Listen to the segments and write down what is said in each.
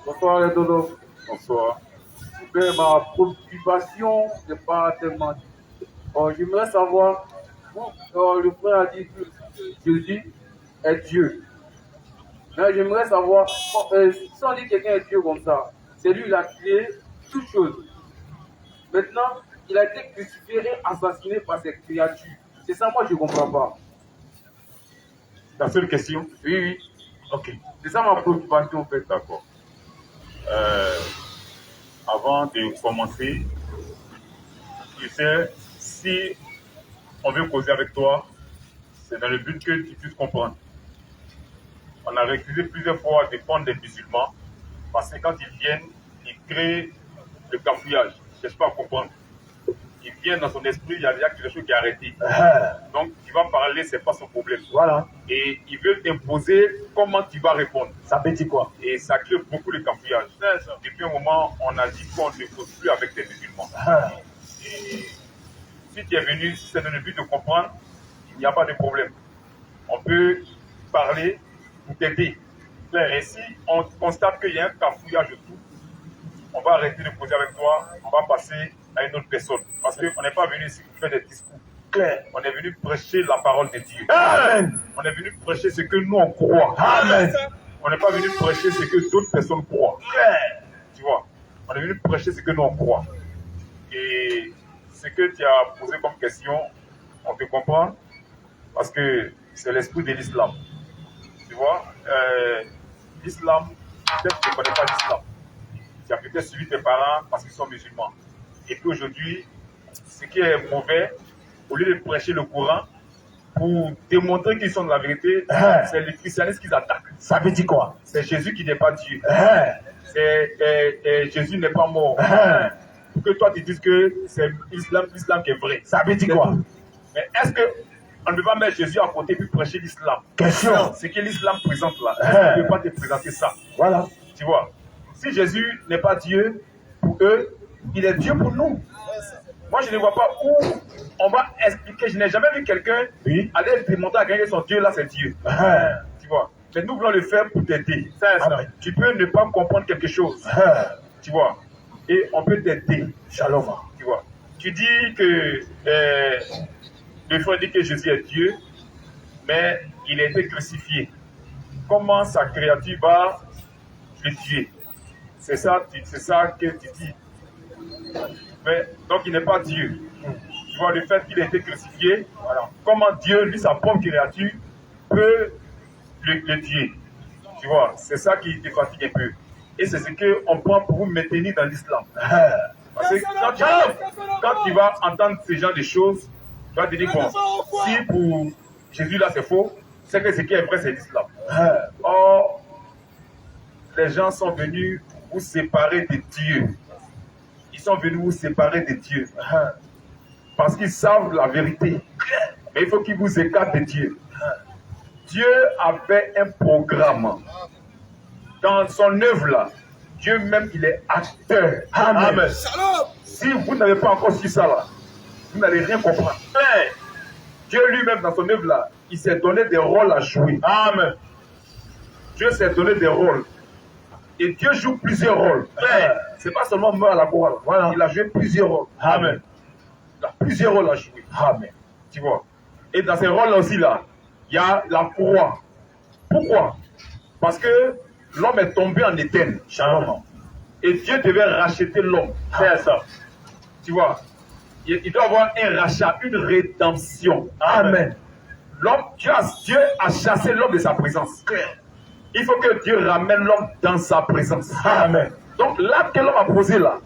Bonsoir les dodos. Bonsoir. Mais ma préoccupation n'est pas tellement. Bon, j'aimerais savoir, le frère a dit que Jésus est Dieu. Mais j'aimerais savoir, si on dit que quelqu'un est Dieu comme ça, c'est lui qui a créé toutes choses. Maintenant, il a été crucifié et assassiné par ses créatures. C'est ça, moi, je ne comprends pas. La seule question? Oui, oui. Ok. C'est ça ma préoccupation, en fait. D'accord. Avant de commencer, tu sais, si on veut causer avec toi, c'est dans le but que tu puisses comprendre. On a refusé plusieurs fois de prendre des musulmans parce que quand ils viennent, ils créent le cafouillage. Ils ne cherchent pas à comprendre. Ils viennent dans son esprit, il y a déjà quelque chose qui est arrêté. Donc, tu vas parler, ce n'est pas son problème. Voilà. Et ils veulent t'imposer comment tu vas répondre. Ça veut dire quoi? Et ça crée beaucoup de cafouillage. Depuis un moment, on a dit qu'on ne cause plus avec des musulmans. Et si tu es venu, si c'est dans le but de comprendre, il n'y a pas de problème. On peut parler pour t'aider. Et si on constate qu'il y a un cafouillage autour, on va arrêter de causer avec toi, on va passer à une autre personne. Parce qu'on n'est pas venu ici pour faire des discours. Claire. On est venu prêcher la parole de Dieu. Amen. On est venu prêcher ce que nous on croit. Amen. On n'est pas venu prêcher ce que d'autres personnes croient. Claire. Tu vois, on est venu prêcher ce que nous on croit. Et ce que tu as posé comme question, on te comprend parce que c'est l'esprit de l'islam. Tu vois, l'islam, peut-être que tu ne connais pas l'islam. Tu as peut-être suivi tes parents parce qu'ils sont musulmans. Et puis aujourd'hui, ce qui est mauvais, au lieu de prêcher le Coran, pour démontrer qu'ils sont de la vérité, c'est le christianisme qu'ils attaquent. Ça veut dire quoi? C'est Jésus qui n'est pas Dieu. Jésus n'est pas mort. Pour que toi tu dises que c'est l'islam qui est vrai. Ça veut dire quoi? Mais est-ce qu'on ne peut pas mettre Jésus à côté puis prêcher l'islam? Question. Ce que l'islam présente là, est-ce qu'on ne peut pas te présenter ça? Voilà. Tu vois, si Jésus n'est pas Dieu, pour eux, il est Dieu pour nous. Moi, je ne vois pas où on va expliquer. Je n'ai jamais vu quelqu'un aller démontrer à quelqu'un que son Dieu là, c'est Dieu. Tu vois. Mais nous voulons le faire pour t'aider. Tu peux ne pas comprendre quelque chose. Tu vois. Et on peut t'aider. Shalom. Tu vois. Tu dis que le frère dit que Jésus est Dieu, mais il a été crucifié. Comment sa créature va le tuer? C'est ça que tu dis. Mais, donc il n'est pas Dieu. Tu vois, le fait qu'il ait été crucifié, voilà. Comment Dieu, lui, sa propre créature, peut le tuer? Tu vois, c'est ça qui te fatigue un peu. Et c'est ce qu'on prend pour vous maintenir dans l'islam. Parce que quand tu vas entendre ce genre de choses, tu vas te dire, bon, si pour Jésus là c'est faux, c'est que ce qui est vrai c'est l'islam. Or, les gens sont venus vous séparer de Dieu. Ils sont venus vous séparer de Dieu. Parce qu'ils savent la vérité. Mais il faut qu'ils vous écartent de Dieu. Dieu avait un programme. Dans son œuvre là, Dieu même, il est acteur. Amen. Si vous n'avez pas encore su ça là, vous n'allez rien comprendre. Mais Dieu lui-même, dans son œuvre là, il s'est donné des rôles à jouer. Amen. Dieu s'est donné des rôles. Et Dieu joue plusieurs rôles. C'est pas seulement mort à la chorale. Voilà. Il a joué plusieurs rôles. Amen. Il a plusieurs rôles à jouer. Amen. Tu vois. Et dans ces rôles aussi là, il y a la croix. Pourquoi? Parce que l'homme est tombé en Éden. Shalom. Et Dieu devait racheter l'homme. C'est ça. Tu vois. Il doit avoir un rachat, une rédemption. Amen. L'homme, Dieu a chassé l'homme de sa présence. Il faut que Dieu ramène l'homme dans sa présence. Amen. Donc l'acte que l'homme a posé là,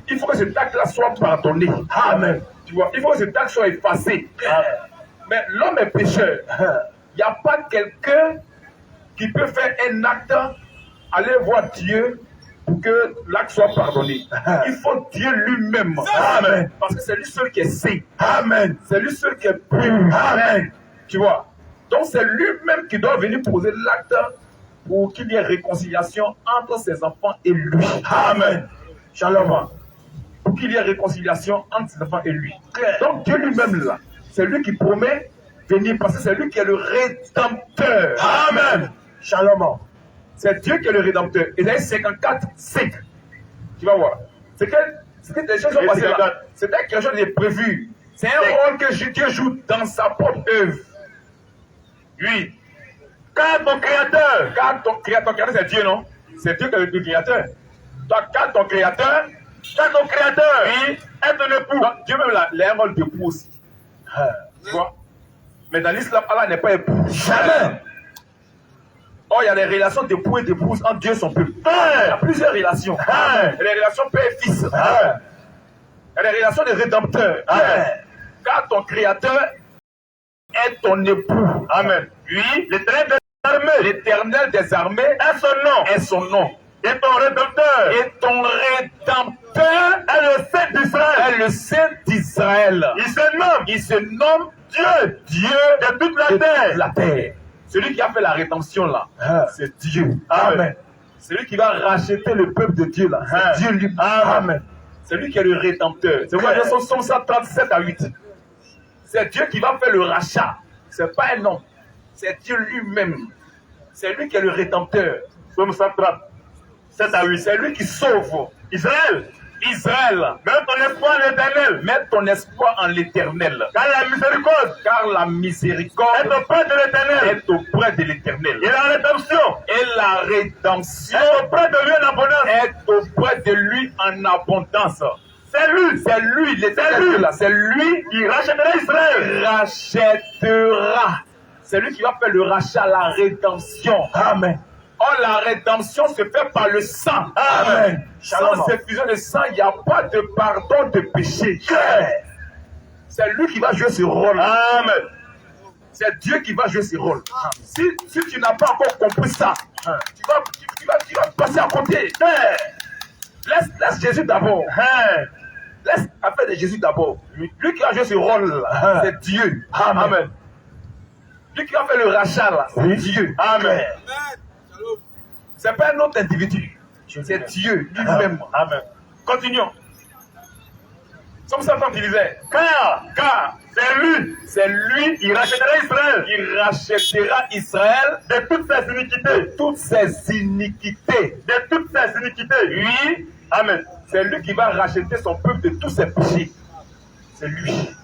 il faut que cet acte-là soit pardonné. Amen. Tu vois, il faut que cet acte soit effacé. Amen. Mais l'homme est pécheur. Il n'y a pas quelqu'un qui peut faire un acte, aller voir Dieu pour que l'acte soit pardonné. Il faut Dieu lui-même. Amen. Parce que c'est lui seul qui est saint. Amen. C'est lui seul qui est pur. Amen. Tu vois. Donc c'est lui-même qui doit venir poser l'acte pour qu'il y ait réconciliation entre ses enfants et lui. Amen. Shalom. Pour qu'il y ait réconciliation entre ses enfants et lui. Donc Dieu lui-même là, c'est lui qui promet venir parce que c'est lui qui est le rédempteur. Amen. Shalom. C'est Dieu qui est le rédempteur. Ésaïe 54, 5. Tu vas voir. C'est que des choses sont passées là. C'était quelque chose de prévu. C'est un rôle que Dieu joue dans sa propre œuvre. Oui. Car ton créateur, c'est Dieu, non? C'est Dieu qui est le créateur. Toi, car ton créateur, oui, est ton époux. Donc, Dieu même là, il a un rôle d'époux aussi. Tu vois? Mais dans l'islam, Allah n'est pas époux. Jamais. Oh, il y a des relations d'époux et d'épouse entre Dieu et son peuple. Il y a plusieurs relations. Il y a des relations père et fils. Il y a des relations de rédempteur. Car ton créateur est ton époux. Amen. Oui, l'éternel des armées est son nom. Et ton rédempteur est le Saint d'Israël. Il se nomme Dieu de toute la terre. Celui qui a fait la rédemption là, c'est Dieu. Amen. Celui qui va racheter le peuple de Dieu là, c'est Dieu lui. Amen. C'est lui qui est le rédempteur. C'est pourquoi dans Somme 137 à 8. C'est Dieu qui va faire le rachat. C'est pas un homme. C'est Dieu lui-même. C'est lui qui est le rédempteur. Somme 137 à 8. C'est lui qui sauve. Israël. Mets ton espoir en l'éternel. Mets ton espoir en l'éternel. Car la miséricorde est auprès de l'éternel. Et la rédemption est auprès de lui en abondance. C'est lui, l'éternel. C'est lui qui rachètera Israël. C'est lui qui va faire le rachat, la rédemption. Amen. Oh, la rédemption se fait par le sang. Amen. Sans effusion de sang, il n'y a pas de pardon de péché. C'est lui qui va jouer ce rôle. Amen. C'est Dieu qui va jouer ce rôle. Si tu n'as pas encore compris ça, tu vas passer à côté. Laisse Jésus d'abord. Laisse l'affaire de Jésus d'abord. Lui qui va jouer ce rôle, c'est Dieu. Amen. Lui qui va faire le rachat, là, c'est Dieu. Amen. C'est pas un autre individu. C'est Dieu lui-même. Amen. Continuons. Comme ça, comme tu disais. Car c'est lui qui rachètera Israël. Il rachètera Israël de toutes ses iniquités. Oui. Amen. C'est lui qui va racheter son peuple de tous ses péchés. C'est lui.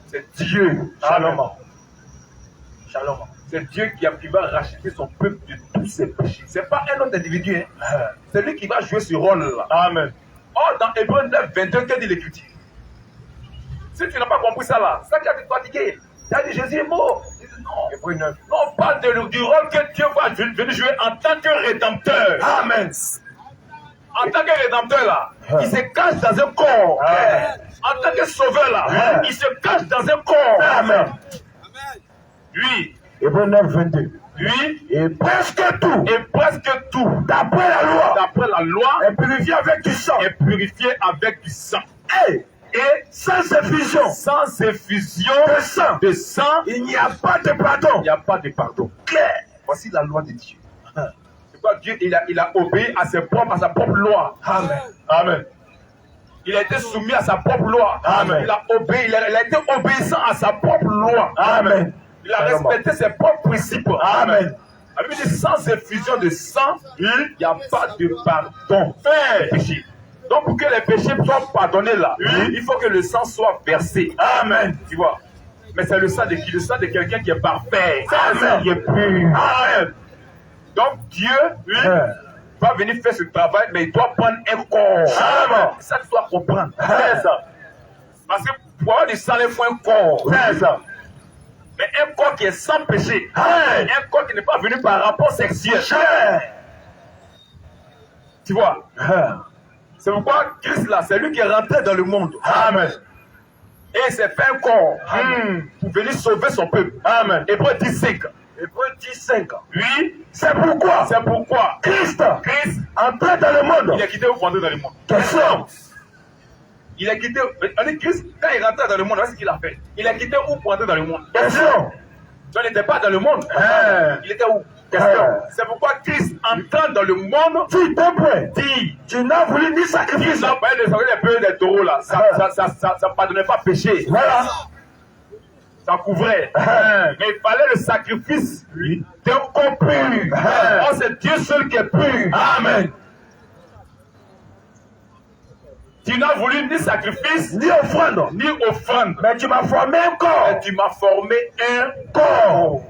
C'est Dieu. Shalom. Shalom. C'est Dieu qui va racheter son peuple de tous ses péchés. Ce n'est pas un autre individu. Hein. C'est lui qui va jouer ce rôle-là. Amen. Or, dans Hébreux 9, 22, qu'est-ce qu'il écrit? Si tu n'as pas compris ça là, ça qui a été fatigué. Tu as dit Jésus est mort. Non. Hébreux 9. Non, on parle du rôle que Dieu va venir jouer en tant que rédempteur. Amen. En tant que rédempteur là, il se cache dans un corps. En tant que sauveur là, il se cache dans un corps. Amen. Oui. Hébreux 9, 22. Oui. Et presque tout. D'après la loi. Est purifié avec du sang. Et sans effusion. De sang. Il n'y a pas de pardon. Clair. Voici la loi de Dieu. C'est quoi Dieu, il a obéi à sa propre loi. Amen. Il a été soumis à sa propre loi. Amen. Il a été obéissant à sa propre loi. Amen. Il a respecté ses propres principes. Amen. Il dit sans effusion de sang, il n'y a pas de pardon. Péché. Donc pour que les péchés soient pardonnés là, il faut que le sang soit versé. Amen. Tu vois. Mais c'est le sang de qui? Le sang de quelqu'un qui est parfait. Amen. Qui est pur. Amen. Donc Dieu, va venir faire ce travail, mais il doit prendre un corps. Amen. Ça tu dois comprendre. C'est ça. Parce que pour avoir du sang, il faut un corps. C'est ça. Mais un corps qui est sans péché, un corps qui n'est pas venu par rapport sexuel. Tu vois? C'est pourquoi Christ là, c'est lui qui est rentré dans le monde. Amen. Et il s'est fait un corps pour venir sauver son peuple. Amen. Hébreux 10:5. Oui. C'est pourquoi Christ entré dans le monde. Il a quitté où pour entrer dans le monde? Question. Il a quitté. On dit Christ, quand il rentrait dans le monde, c'est ce qu'il a fait. Il a quitté où pour entrer dans le monde? Question. Il n'était pas dans le monde. Il était où? Question. C'est pourquoi Christ entrant dans le monde, tu n'as voulu ni sacrifice. Il n'a pas de sacrifice des taureaux là. Ça ne pardonnait pas péché. Voilà. Ça ça couvrait. Mais il fallait le sacrifice d'un corps pur. Oh, c'est Dieu seul qui est pur. Amen. Tu n'as voulu ni sacrifice, Ni offrande. ni offrande. Mais tu m'as formé un Mais corps. tu m'as formé un Corps.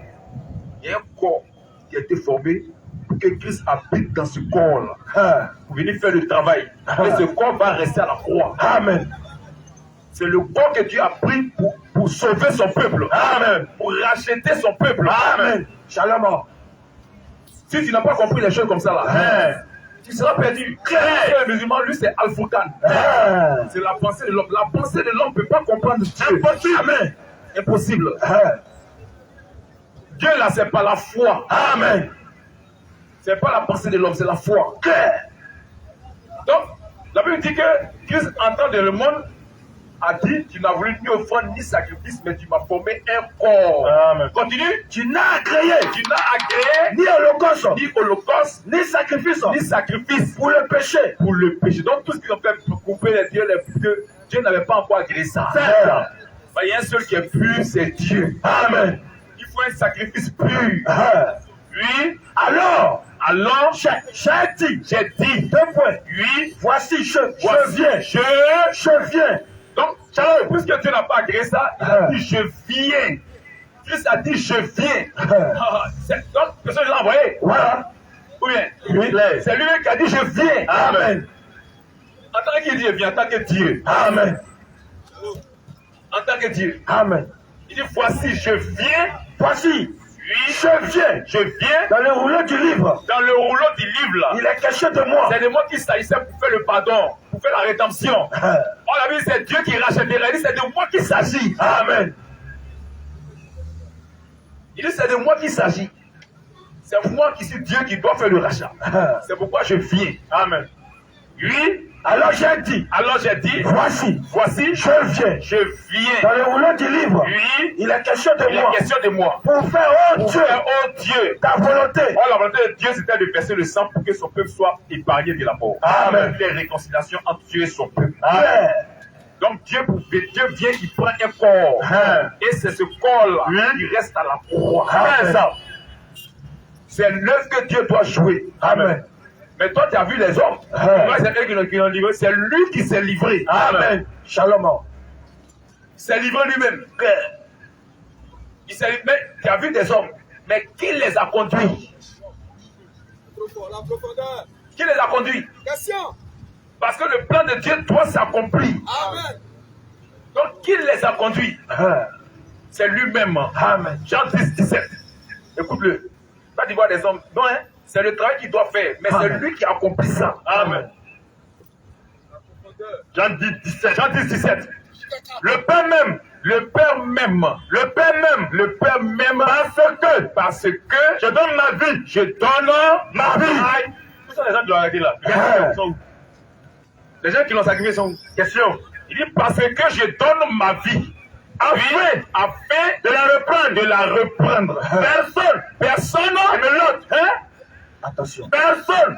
Il y a un corps qui a été formé pour que Christ habite dans ce corps-là. Pour venir faire le travail. Et ce corps va rester à la croix. Amen. C'est le corps que Dieu a pris pour sauver son peuple. Amen. Pour racheter son peuple. Amen. Shalom. Si tu n'as pas compris les choses comme ça, là, tu seras perdu. Le musulman, lui, c'est Al-Furqan. C'est la pensée de l'homme. La pensée de l'homme ne peut pas comprendre Dieu. Impossible. Amen. Impossible. Dieu, là, c'est pas la foi. Amen. C'est pas la pensée de l'homme, c'est la foi. Donc, la Bible dit que Christ, entrant dans le monde, a dit, tu n'as voulu ni offrande ni sacrifice, mais tu m'as formé un corps. Amen. Continue. Tu n'as créé Tu n'as agréé ni holocauste, ni holocauste, ni sacrifice ni sacrifice pour le péché. pour le péché. Donc, tout ce qu'ils ont fait pour couper les dieux, Dieu n'avait pas encore agréé ça. Il y a un seul qui est pur, c'est Dieu. Amen. Il faut un sacrifice pur. Oui. Alors, J'ai dit. 2 points. Oui. Voici, je Voici, viens. Je viens. Donc, puisque Dieu n'a pas agréé ça, il a dit je viens. Christ a dit je viens. Donc, personne ne l'a envoyé. Voilà. Oui. C'est lui-même qui a dit je viens. Amen. En tant que Dieu, en tant que Dieu. Amen. En tant que Dieu. Amen. Il dit voici, je viens. Voici, Oui. je viens. Je viens. Dans le rouleau du livre, Dans le rouleau du livre là. il est question de moi. C'est de moi qu'il s'agissait pour faire le pardon, pour faire la rédemption. On a vu, c'est Dieu qui rachète. Il dit, c'est de moi qu'il s'agit. Amen. Il dit, c'est de moi qu'il s'agit. C'est moi qui suis Dieu qui doit faire le rachat. C'est pourquoi je viens. Amen. Oui. Alors j'ai dit, Voici, je viens. je viens. Dans le rouleau du livre, Oui. il est question de Il est moi. question de moi. Pour faire, oh Pour Dieu, faire, oh Dieu. ta volonté. Oh, la volonté de Dieu, c'était de verser le sang pour que son peuple soit épargné de la mort. Amen. Les réconciliations entre Dieu et son peuple. Amen. Donc Dieu vient, il prend un corps. Et c'est ce corps-là qui reste à la croix. Amen. C'est l'œuvre que Dieu doit jouer. Amen. Mais toi, tu as vu les hommes. Moi, c'est eux qui l'ont livré. C'est lui qui s'est livré. Amen. Shalom. Il s'est livré lui-même. Il s'est livré. Mais tu as vu des hommes. Mais qui les a conduits? La profondeur. Qui les a conduits? Question. Parce que le plan de Dieu doit s'accomplir. Amen. Donc, qui les a conduits? C'est lui-même. Amen. Jean 10, 17. Écoute-le. Pas d'y voir des hommes. Non, hein? C'est le travail qu'il doit faire. Mais c'est lui qui accomplit ça. Amen. Jean 10, 17. Jean 10, 17. Le Père même. Parce que je donne ma vie. Où sont les gens qui l'ont arrêté là? Ils sont où? Les gens qui l'ont sacrifié sont où? Question. Il dit parce que je donne ma vie. Afin de la reprendre. Personne ne me l'autre. Hein? Attention. Personne.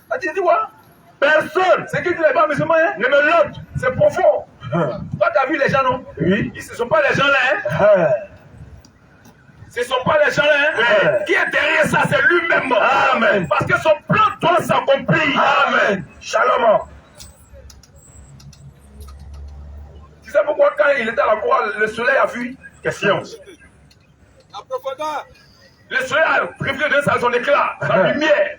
Ah, tu dis quoi? Personne. C'est que tu n'es pas musulman, hein? Ne me l'autre. C'est profond. Toi, tu as vu les gens, non? Oui. Ce ne sont pas les gens là, hein? Ce ne sont pas les gens là, hein? Qui est derrière ça, c'est lui-même. Amen. Parce que son plan doit s'accomplir. Amen. Shalom. Tu sais pourquoi quand il était à la croix, le soleil a fui? Question. La profondeur. Le soleil a reflété de son éclat, sa lumière.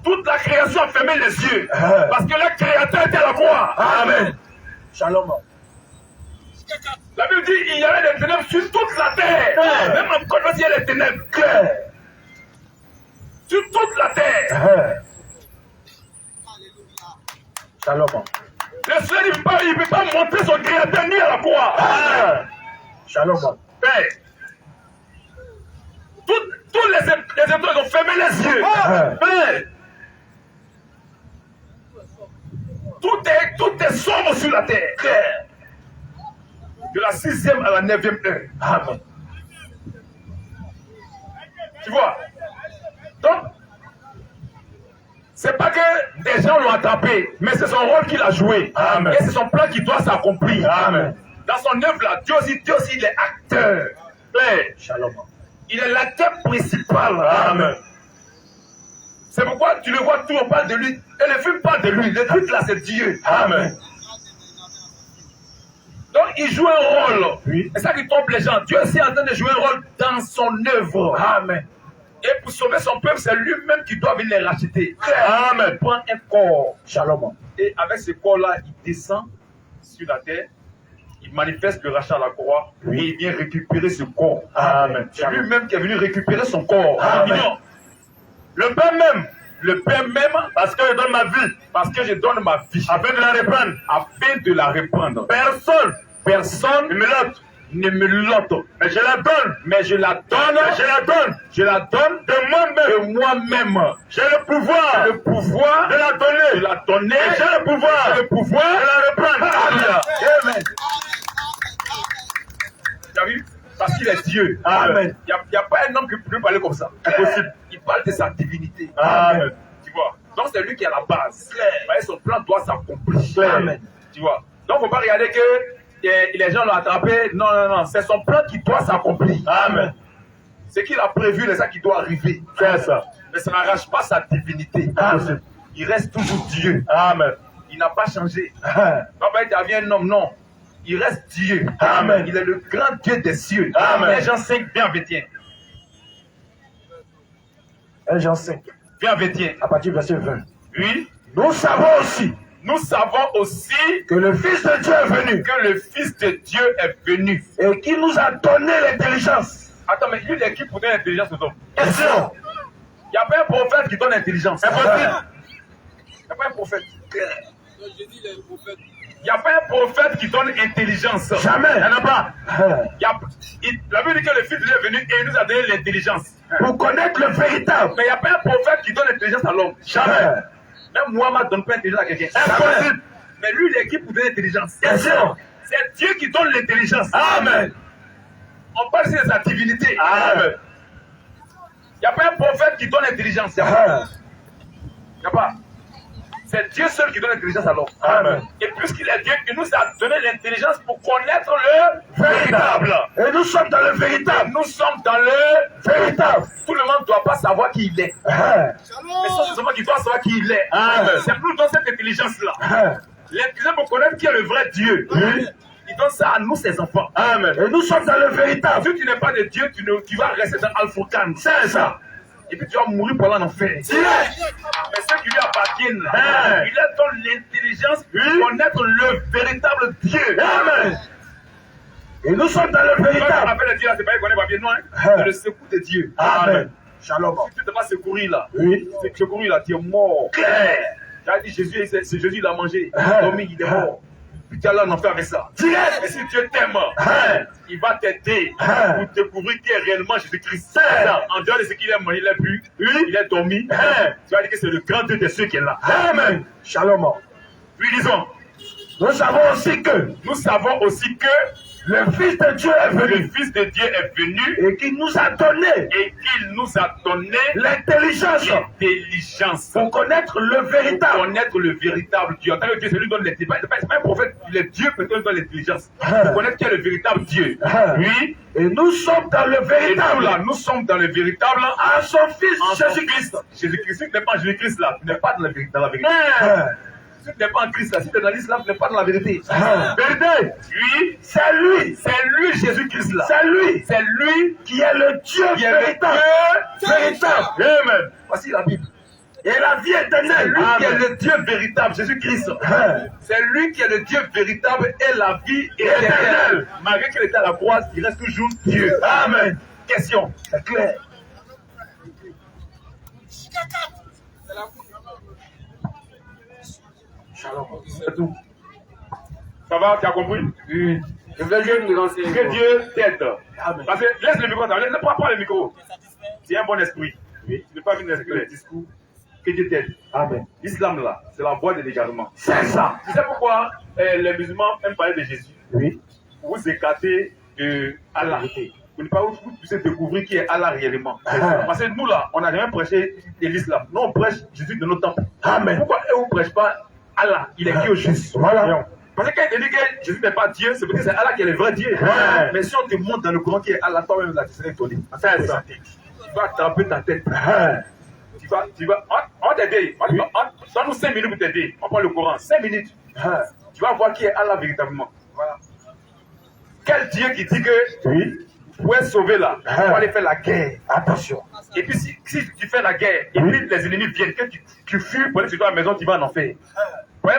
Toute la création a fermé les yeux. Parce que le Créateur était à la croix. Amen. Shalom. La Bible dit il y avait des ténèbres sur toute la terre. Même encore il y a des ténèbres. Sur toute la terre. Shalom. Le soleil ne peut pas montrer son Créateur ni à la croix. Shalom. Père. Tous les étoiles ont fermé les yeux. Père. Tout est sombre sur la terre. De la 6e à la 9e heure. Amen. Tu vois? Donc, c'est pas que des gens l'ont attrapé, mais c'est son rôle qu'il a joué. Amen. Et c'est son plan qui doit s'accomplir. Amen. Dans son œuvre là, Dieu aussi, il est acteur. Clair. Shalom. Il est l'acteur principal. Amen. C'est pourquoi tu le vois, tout on parle de lui. Et le film parle de lui. Le truc là, c'est Dieu. Amen. Donc il joue un rôle. Oui. C'est ça qui trompe les gens. Dieu aussi est en train de jouer un rôle dans son œuvre. Amen. Et pour sauver son peuple, c'est lui-même qui doit venir les racheter. Amen. Il prend un corps. Shalom. Et avec ce corps-là, il descend sur la terre. Il manifeste le rachat à la croix. Oui. Et il vient récupérer ce corps. Amen. C'est lui-même qui est venu récupérer son corps. Amen. Le Père même. Le Père même, parce que je donne ma vie. Parce que je donne ma vie. Afin de la reprendre. Afin de la reprendre. Personne ne me l'ôte. Mais je la donne. Mais je la donne. Mais je la donne. Je la donne de moi-même. J'ai le pouvoir. Le pouvoir de la donner. De la donner. Et j'ai le pouvoir. Le pouvoir de la reprendre. Amen. Tu as vu? Parce qu'il est Dieu. Amen. Il n'y a pas un homme qui peut parler comme ça. Impossible. Il parle de sa divinité. Amen. Tu vois? Donc c'est lui qui est à la base. Son plan doit s'accomplir. Amen. Tu vois? Donc il ne faut pas regarder que les gens l'ont attrapé. Non, non, non. C'est son plan qui doit s'accomplir. Amen. Ce qu'il a prévu, c'est ça qui doit arriver. C'est ça. Mais ça n'arrache pas sa divinité. Amen. Il reste toujours Dieu. Amen. Il n'a pas changé. Papa, il devient un homme, non. Il reste Dieu. Amen. Il est le grand Dieu des cieux. Amen. Jean 5, viens, Vétien. 1 Jean 5, Viens, Vétien. à partir du verset 20. Oui. Nous savons aussi Nous savons aussi que le Fils de Dieu est venu que le Fils de Dieu est venu. et qu'il nous a donné l'intelligence. Attends, mais lui, il est qui pour donner l'intelligence aux hommes? Question. Il n'y a pas un prophète qui donne l'intelligence. C'est possible. Il n'y a pas un prophèt. Donc, j'ai dit les prophètes. Il n'y a pas un prophète qui donne intelligence. Jamais. Il n'y en a pas. La Bible dit que le Fils de Dieu est venu et il nous a donné l'intelligence. Pour connaître le véritable. Mais il n'y a pas un prophète qui donne l'intelligence à l'homme. Jamais. Même Muhammad ne donne pas l'intelligence à quelqu'un. Impossible. Mais lui, il est qui pour donner l'intelligence? Question. C'est Dieu qui donne l'intelligence. Amen. On parle ici de sa divinité. Amen. Il n'y a pas un prophète qui donne l'intelligence. Il n'y a pas. C'est Dieu seul qui donne l'intelligence à l'homme. Amen. Et puisqu'il est Dieu, il nous a donné l'intelligence pour connaître le véritable. Et nous sommes dans le véritable. Nous sommes dans le Véritable. Tout le monde ne doit pas savoir qui il est. Mais c'est seulement qui doit savoir qui il est. C'est nous donne cette intelligence-là. L'intelligence pour connaître qui est le vrai Dieu. Oui. Il donne ça à nous, ses enfants. Amen. Et nous sommes dans le véritable. Si tu n'es pas de Dieu, tu vas rester dans Al-Furqan. C'est ça. Et puis tu vas mourir pendant l'enfer. Mais ceux qui lui appartiennent, il leur donne l'intelligence pour connaître le véritable Dieu. Amen. Et nous sommes dans le Quand on véritable. appelle Dieu, c'est pas qu'il connaît pas bien, non. C'est le secours de Dieu. Amen. Shalom. Si tu ne t'es pas secouru là, Oui. c'est secouru là, tu es mort. Claire. Tu as dit Jésus, c'est Jésus, il a mangé. Il a dormi, il est mort. Puis tu es là en enfer avec ça. Direct. Et si Dieu t'aime, il va t'aider pour découvrir qui est réellement Jésus-Christ. En dehors de ce qu'il a mangé, il a bu, il a dormi. Tu vas dire que c'est le grand Dieu de ceux qui est là. Amen. Shalom. Puis disons, Nous savons aussi que nous savons aussi que le Fils de Dieu est le venu Fils de Dieu est venu et qu'il nous a donné et qu'il nous a donné l'intelligence l'intelligence pour connaître le pour véritable. connaître le véritable Dieu. En tant que Dieu, c'est lui qui donne l'intelligence. C'est pas un prophète, il est Dieu qui donne l'intelligence. Pour connaître qui est le véritable Dieu. Oui. Et nous sommes dans le Et nous, véritable là, nous sommes dans le véritable en son Fils en son Jésus-Christ. Fils. Jésus-Christ, si tu n'es pas en Jésus-Christ là, tu n'es pas dans la vérité. Si tu n'es pas en Christ là, si tu es dans l'islam, tu n'es pas dans la vérité. Vérité. Oui, C'est lui. c'est lui Jésus-Christ là. C'est lui C'est lui qui est le Dieu qui est le véritable. Dieu Véritable. Amen. Voici la Bible. Et la vie éternelle. Lui qui est le Dieu véritable, Jésus-Christ. C'est lui qui est le Dieu véritable et la vie éternelle. Malgré qu'il était à la croix, il reste toujours Dieu. Amen. Question. C'est clair. Shalom. C'est tout. Ça va, tu as compris? Oui. Je voulais juste me renseigner. Que Dieu t'aide. Amen. Parce que laisse le micro, laisse pas le micro. C'est un bon esprit. Oui. Tu ne peux pas venir avec les discours. Que Dieu t'aide. Amen. L'islam là, c'est la voie de l'égarement. C'est ça. Tu sais pourquoi les musulmans aiment parler de Jésus? Oui. Pour vous écarter de Allah. Vous ne pas vous puissiez découvrir qui est Allah réellement. Parce que nous là, on n'a jamais prêché de l'islam. Nous on prêche Jésus de nos temps. Amen. Pourquoi eux ne prêchent pas Allah? Il est qui au juste? Voilà. Parce que quand il te dit que Jésus n'est pas Dieu, c'est parce que c'est Allah qui est le vrai Dieu. Ouais. Mais si on te montre dans le Coran qui est Allah, toi-même là, tu serais étonné. C'est ça. Tu vas attraper ta tête. Tu vas, on t'aider. Donne-nous 5 minutes pour t'aider. On prend le Coran. 5 minutes. Tu vas voir qui est Allah véritablement. Voilà. Quel Dieu qui dit que vous pouvez sauver là, vous allez faire la guerre. Attention. Et puis si tu fais la guerre, et puis les ennemis viennent, que tu fuis pour aller sur ta maison, tu vas en enfer.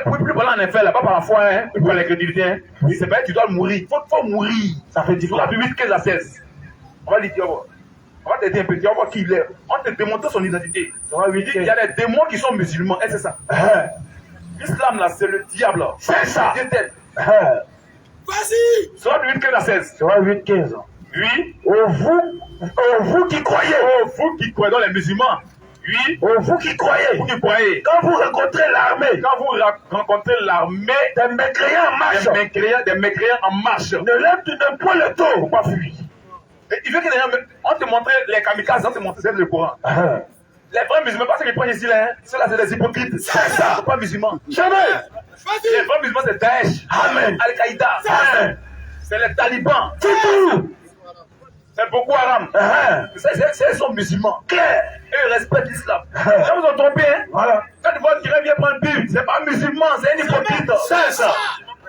Pour plus parler en enfer, là, pas par la foi, hein, pour la crédibilité. Hein. C'est pas que tu dois mourir. Il faut mourir. Ça fait dire la Bible 15 à 16. On va lui dire, on va t'aider un peu, on va voir qui il est. On te démontre son identité. Il y a des démons qui sont musulmans, et c'est ça. L'islam là, c'est le diable. C'est ça. Vas-y. Sur la Bible 15 à 16. Sur la 8-15. Oui. Vous qui croyez. Vous qui croyez dans les musulmans. Oui. Vous qui croyez. Vous qui croyez. Quand vous rencontrez l'armée. Quand vous rencontrez l'armée. Des mécréants en marche. Des mécréants en marche. Ne lève de point le dos. Faut pas fuir. Et il veut que on te montre les kamikazes, on te montre le Coran. Les vrais musulmans, pas ceux qui prennent ici là, ceux-là c'est des hypocrites. C'est ça. C'est pas musulmans. Jamais. Les vrais musulmans c'est Daesh. Amen. Al-Qaïda. C'est les talibans. C'est Boko Haram. Ils sont musulmans. Clair. Eux respectent l'islam. Quand vous ont trompé, hein? Voilà. Quand votre tiré vient prendre but, c'est pas musulman, c'est un hypocrite. C'est ça.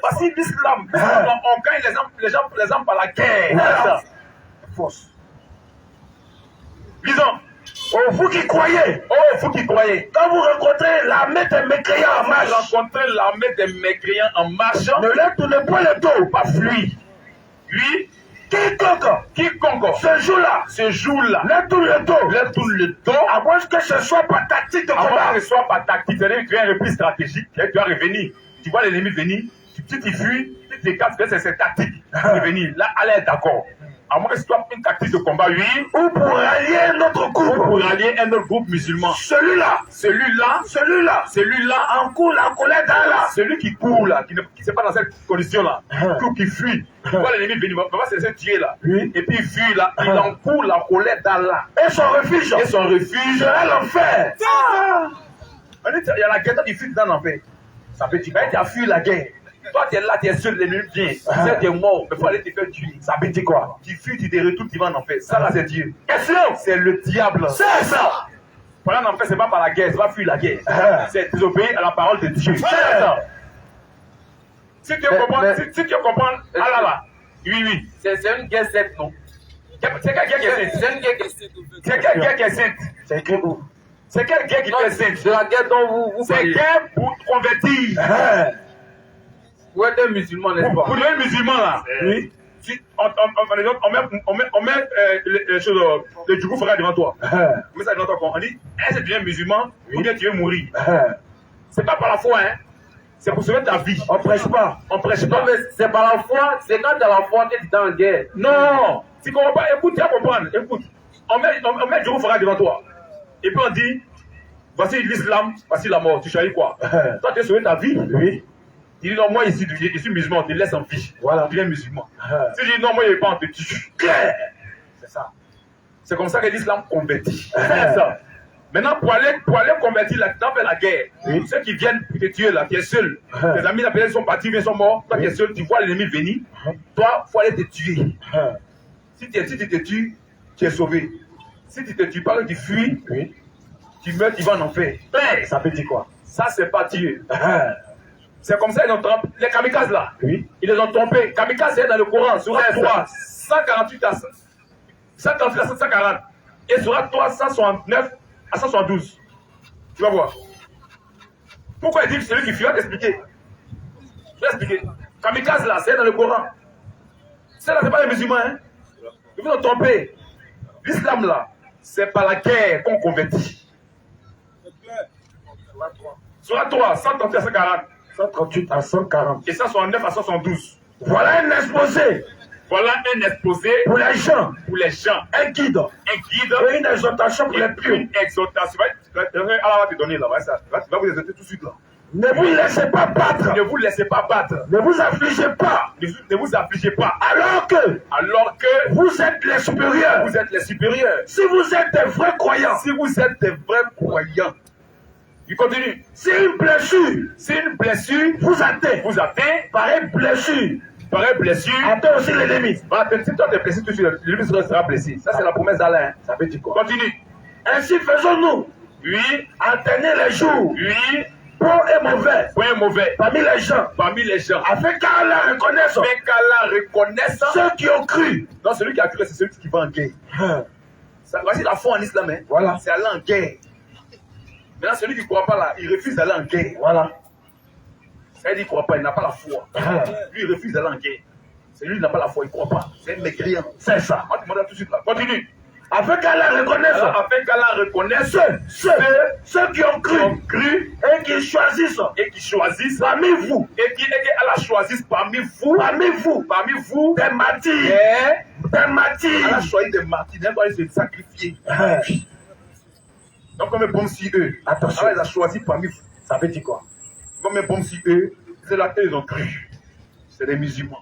Parce que l'islam, on gagne les gens par la guerre. C'est ça. Force. Lisons. Vous qui croyez. Vous qui croyez. Quand vous rencontrez l'armée des mécréants en marche. Rencontrez l'armée des mécréants en marche. Ne leur tournez point le dos. Pas fuir. Lui. Quiconque. Ce jour-là. Leur tourne le dos. Leur tourne le dos. À moins que ce soit pas tactique de combat. À moins que ce soit pas tactique. C'est-à-dire que tu as un repli stratégique. Tu dois revenir. Tu vois l'ennemi venir. Si tu fuis, tu t'écartes. C'est tactique. Revenir. Là, Allah est d'accord. À moins que ce soit une tactique de combat, oui. Ou pour rallier un autre groupe. Ou pour rallier un autre groupe musulman. Celui-là. En cours la colère d'Allah. Celui qui court là, qui ne n'est pas dans cette condition-là, qui fuit. Tu vois l'ennemi venir, va se laisser tuer là. Oui. Et puis il fuit là, il encourt la colère d'Allah. Et son refuge. Sera l'enfer. Il y a la guerre, toi tu fuis dans l'enfer. Ça veut dire que tu as fui la guerre. Toi, tu es là, tu es seul, l'ennemi vient. Tu es mort, mais il faut aller te faire tuer. Ça veut dire quoi? Tu fuis, tu te retournes, tu vas en enfer. Ça, là, c'est Dieu. C'est le diable. C'est ça. Pour aller en enfer, c'est pas par la guerre, c'est pas fuir la guerre. C'est désobéir à la parole de Dieu. C'est ça. Si tu comprends, ah là, oui. C'est une guerre sainte, non? C'est quelle guerre qui est sainte? C'est une guerre qui est sainte. C'est quelle guerre qui est sainte? C'est écrit où? C'est quelle guerre qui est sainte? C'est la guerre dont vous parlez. C'est guerre pour convertir. Pour être un musulman, n'est-ce pas? Pour les musulmans là, oui. On met le djougou frère devant toi. On met ça devant toi. On dit, est-ce que tu es musulman ou bien tu veux mourir? C'est pas par la foi, hein. C'est pour sauver ta vie. On prêche pas. Non, mais c'est par la foi. C'est quand tu as la foi que tu es en guerre. Non. Tu comprends pas? Écoute, tu vas comprendre. Écoute. On met le djougou frère devant toi. Et puis on dit, voici l'islam, voici la mort. Tu choisis quoi? Toi, tu as sauvé ta vie. Oui. Tu dis non, moi ici, je suis musulman, on te laisse en vie. Voilà. Tu es musulman. Si tu dis non, moi je ne vais pas, on te tue. C'est ça. C'est comme ça que l'islam convertit. C'est ça. Maintenant, pour aller convertir là, dans la guerre, ceux qui viennent pour te tuer là, tu es seul. Tes amis là, peut-être sont partis, ils sont morts. Toi, tu es seul, tu vois l'ennemi venir. Toi, il faut aller te tuer. Si tu te tues, tu es sauvé. Si tu te tues pas, tu fuis, tu meurs, tu vas en enfer. Ça veut dire quoi? Ça, c'est pas Dieu. C'est comme ça qu'ils ont trompé. Les kamikazes là, ils les ont trompés. Kamikazes, c'est dans le Coran, sur 3, 148 à 140. Et sur 3, 169 à 172. Tu vas voir. Pourquoi il dit que celui qui fuit, va t'expliquer. Je vais expliquer. Kamikazes là, c'est dans le Coran. C'est là, c'est pas les musulmans, hein. Ils vous ont trompé. L'islam là, c'est par la guerre qu'on convertit. Sur 3, 138 à 140. 138 à 140. Et 169 à 172. Voilà un exposé. Voilà un exposé pour les gens. Un guide. Et une exhortation pour les pieux. Une exhortation. Allah va te donner là. Tu vas vous exhorter tout de suite là. Ne vous laissez pas battre. Ne vous laissez pas battre. Ne vous affligez pas. Ne vous affligez pas. Alors que vous êtes les supérieurs. Vous êtes les supérieurs. Si vous êtes des vrais croyants. Si vous êtes des vrais croyants. Il continue. Si une blessure vous atteint, pareille blessure atteint aussi l'ennemi. Si toi t'es blessé, l'ennemi sera blessé. Ça, c'est la promesse d'Alain. Ça veut dire quoi? Continue. Ainsi faisons-nous. Oui. Alterner les jours. Oui. Bon et mauvais. Bon et mauvais. Parmi les gens. Afin qu'Allah reconnaisse. Ceux qui ont cru. Non, celui qui a cru, c'est celui qui va en guerre. Voici la foi en islam. Hein. Voilà. C'est aller en guerre. Maintenant, celui qui ne croit pas là, il refuse d'aller en guerre. Voilà. C'est-à-dire qu'il ne croit pas, il n'a pas la foi. Lui, il refuse d'aller en guerre. C'est lui qui n'a pas la foi, il ne croit pas. C'est un mécréant. C'est ça. On va demander tout de suite là. Continue. Afin qu'Allah reconnaisse. Ceux qui ont cru et qui choisissent parmi vous. Et qui Allah choisisse parmi vous. Des martyrs. Allah choisit des martyrs. D'un coup, se sacrifier. Donc, comme un bon si eux. Attention. Allah les a choisis parmi vous. Ça veut dire quoi? Comme un bon si eux, c'est là qu'ils ont cru. C'est des musulmans.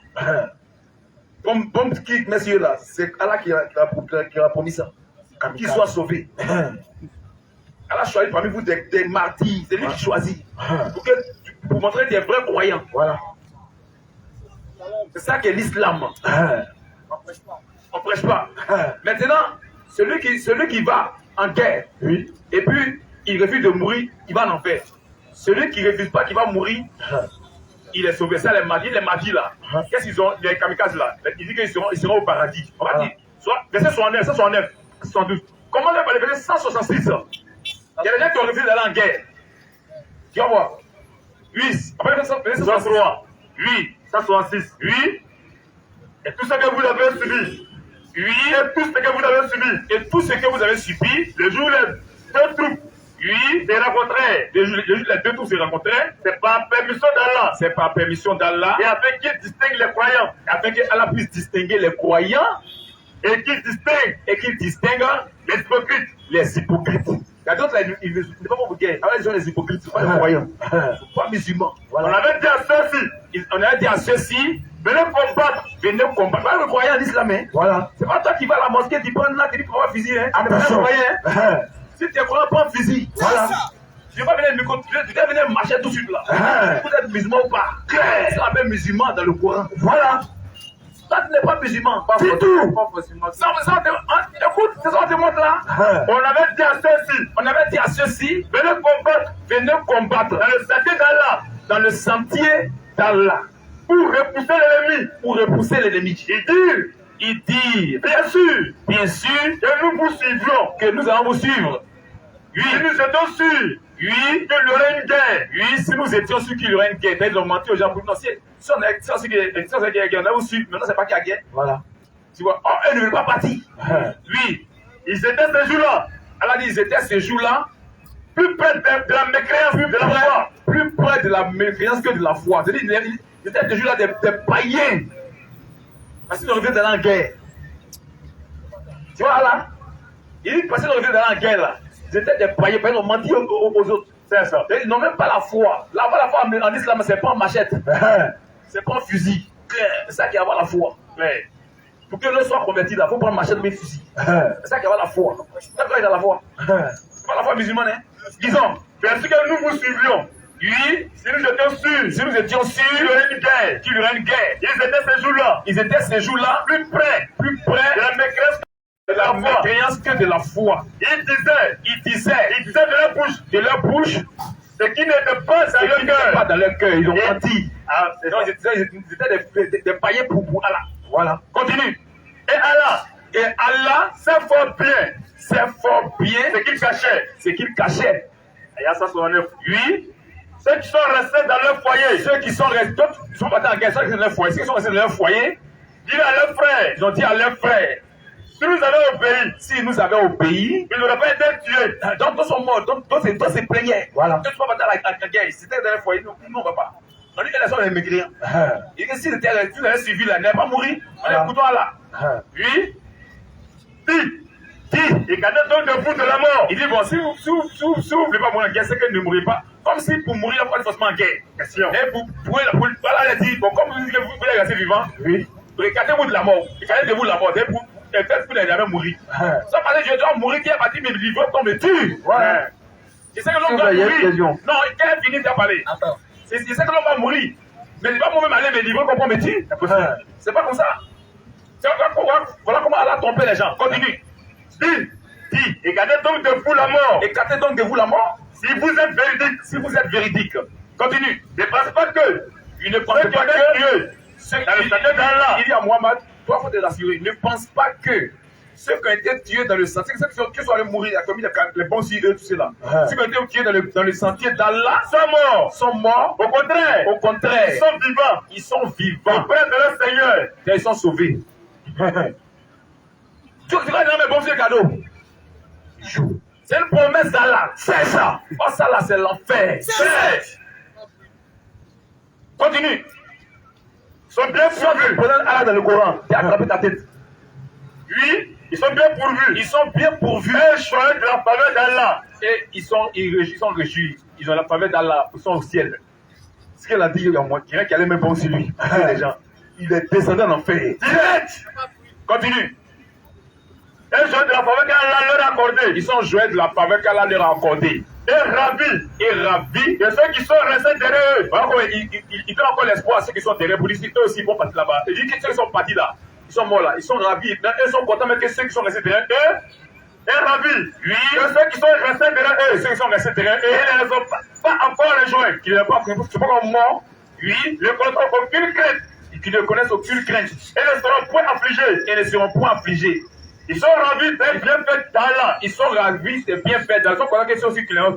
Comme bon qui, messieurs là, c'est Allah qui a promis ça. Qu'ils soient sauvés. Allah choisit parmi vous des martyrs. C'est lui qui choisit. Pour montrer que tu es vrai croyant. Voilà. C'est ça qu'est l'islam. On prêche pas. Maintenant, celui qui va en guerre, oui. Et puis il refuse de mourir, il va en enfer. Celui qui ne refuse pas qu'il va mourir, il est sauvé. Ça, les martyrs là, qu'est-ce qu'ils ont, les kamikazes là? Ils disent qu'ils seront au paradis. On va dire, verset 69, 112. Comment on va les verset 166? Il y a des gens qui ont refusé d'aller en guerre. Tu vas voir. Oui. Après, verset 163. Oui. 166. Oui. Et tout ce que vous avez subi. Oui. Et tout ce que vous avez subi. Et tout ce que vous avez subi, le jour où les deux troupes, oui, se rencontraient. Les deux troupes se rencontraient. C'est par permission d'Allah. C'est par permission d'Allah. Et afin qu'il distingue les croyants. Afin qu'Allah puisse distinguer les croyants. Et qu'il distingue les hypocrites. Les hypocrites. Il y a d'autres là, ils ne sont pas pour guerre. Alors ils sont les hypocrites, ce ne sont pas les croyants. Ce ne sont pas musulmans. Voilà. On avait dit à ceux-ci, venez combattre. Pas le croyant en islam. Hein. Voilà. C'est pas toi qui vas à la mosquée, tu prends là, tu dis que tu vas fusil. Hein. Attention. Si tu es croyant, prends un fusil. Voilà. Tu vas venir marcher tout de suite là. Vous êtes musulman ou pas? C'est la même musulman dans le Coran. Voilà. Toi, tu n'es pas musulman. C'est tout. Écoute, c'est ça qu'on te montre là. On avait dit à ceux-ci, venez combattre dans le sentier d'Allah. Pour repousser l'ennemi. Il dit, bien sûr, que nous allons vous suivre. Oui, si nous étions sûrs, oui, qu'il y aurait une guerre. Oui, si nous étions sûrs qu'il y aurait une guerre, ils ont menti aux gens pour nous. Si on a guerre, on a aussi, maintenant c'est pas qu'il y a guerre. Voilà. Tu vois, eux ne veulent pas partir. Oui, ils étaient ces jours-là. Allah dit, ils étaient ces jours-là, plus près de la mécréance que de la foi. Plus près de la mécréance que de la foi. C'est-à-dire, ils étaient ces jours-là des païens. Parce qu'ils ont revenu dans la guerre. Tu vois là? Il dit parce qu'ils ont revenu dans la guerre là. Ils étaient des païens, ils ont menti aux autres. C'est ça. Ils n'ont même pas la foi. La foi en islam, c'est pas en machette. C'est pas en fusil. C'est ça qui a la foi. Pour que l'on soit converti, il faut prendre machette mais fusil. C'est ça qui a la foi. C'est ça qui a la foi. C'est pas la foi musulmane. Hein? Disons, parce que nous vous suivions. Oui, si nous étions sûrs qu'il y aurait une guerre. Ils étaient ces jours-là plus près de la mécréance. De la mécréance que de la foi. Ils disaient de leur bouche, ce qui n'était pas dans leur cœur. Ils ont menti. Ils étaient des païens pour Allah. Voilà. Continue. Et Allah sait fort bien ce qu'il cachait. Il y a 169. Oui. Ceux qui sont restés dans leur foyer, ceux qui sont restés pas en guerre, ceux qui sont dans leur foyer, ceux qui sont restés dans leur foyer, ils ont dit à leurs frères, si nous avions obéi, ils n'auraient pas été tués. Donc, tous sont morts. Donc, tous se plaignaient. Voilà. Tous ne sont pas dans la guerre. C'était dans leur foyer. Nous, on ne va pas. On dit qu'ils sont les mécréants. Et que si vous avez suivi là, ils n'avaient pas mourir. On est couteau là. Oui. Dit, et gardez donc de vous de la mort. Il dit, bon, si vous ne voulez pas mourir en guerre, c'est que ne mourrez pas. Comme si pour mourir, il faut forcément en guerre. Question. Et pour voilà, elle a dit, bon, comme vous voulez rester vivant, oui. Regardez-vous de la mort. Regardez de vous de la mort. Peut-être que vous n'allez jamais mourir. Ça parce que je dois mourir, qui est parti me livrer comme me tue. Ouais. Il sait que l'homme va mourir. Non, quand il finit de parler. Attends. Il sait que l'homme va mourir. Mais il va moi-même aller me livrer comme métier. C'est pas comme ça. Voilà comment Allah a trompé les gens. Continue. Dis, écartez donc de vous la mort. Écartez donc de vous la mort. Si vous êtes véridique. Si vous êtes véridique. Continue. Ne pense pas que. Il ne pense pas que Dieu. Il dit à Muhammad, toi, il faut te rassurer. Ne pense pas que ceux qui ont été tués dans le sentier, ceux qui sont allés mourir, il a commis les bons yeux, tout cela. Ceux qui ont été tués dans le sentier d'Allah sont morts. Au contraire, ils sont vivants. Ils sont vivants. Auprès de leur Seigneur. Et ils sont sauvés. Tu vas dire mes bons yeux cadeaux. C'est une promesse d'Allah. C'est ça. Oh, ça là, c'est l'enfer. Continue. Ils sont bien pourvus. Prenez Allah dans le Coran. Tu as attrapé ta tête. Oui, ils sont bien pourvus. Ils sont bien pourvus. Un choix de la faveur d'Allah. Et ils sont réjouis. Ils ont la faveur d'Allah. Ils sont au ciel. Ce qu'elle a dit, il y a moi, qui allait même pas aussi lui. Les gens. Il est descendu en enfer. Direct. Continue. Un joie de la faveur qu'Allah leur a accordé. Ils sont joués de la faveur qu'Allah leur a accordé. Et ravis de ceux qui sont restés derrière eux. Ils donnent encore l'espoir à ceux qui sont derrière pour dire eux aussi vont partir là-bas. Et dit que ceux qui sont partis là, ils sont morts là, ils sont ravis. Ils sont contents, mais que ceux qui sont restés derrière eux, et ravis. Oui. De ceux qui sont restés derrière eux, ceux qui sont restés derrière eux, ils ne les ont pas encore rejoints. Qui ne sont pas comme morts. Oui. Ils ne connaissent aucune crainte. Qui ne connaissent aucune crainte. Et ne seront point affligés. Et ne seront point affligés. Ils sont ravis des bienfaits d'Allah. Ils sont ravis des bienfaits d'Allah. Ils sont contents que ceux aussi qui vont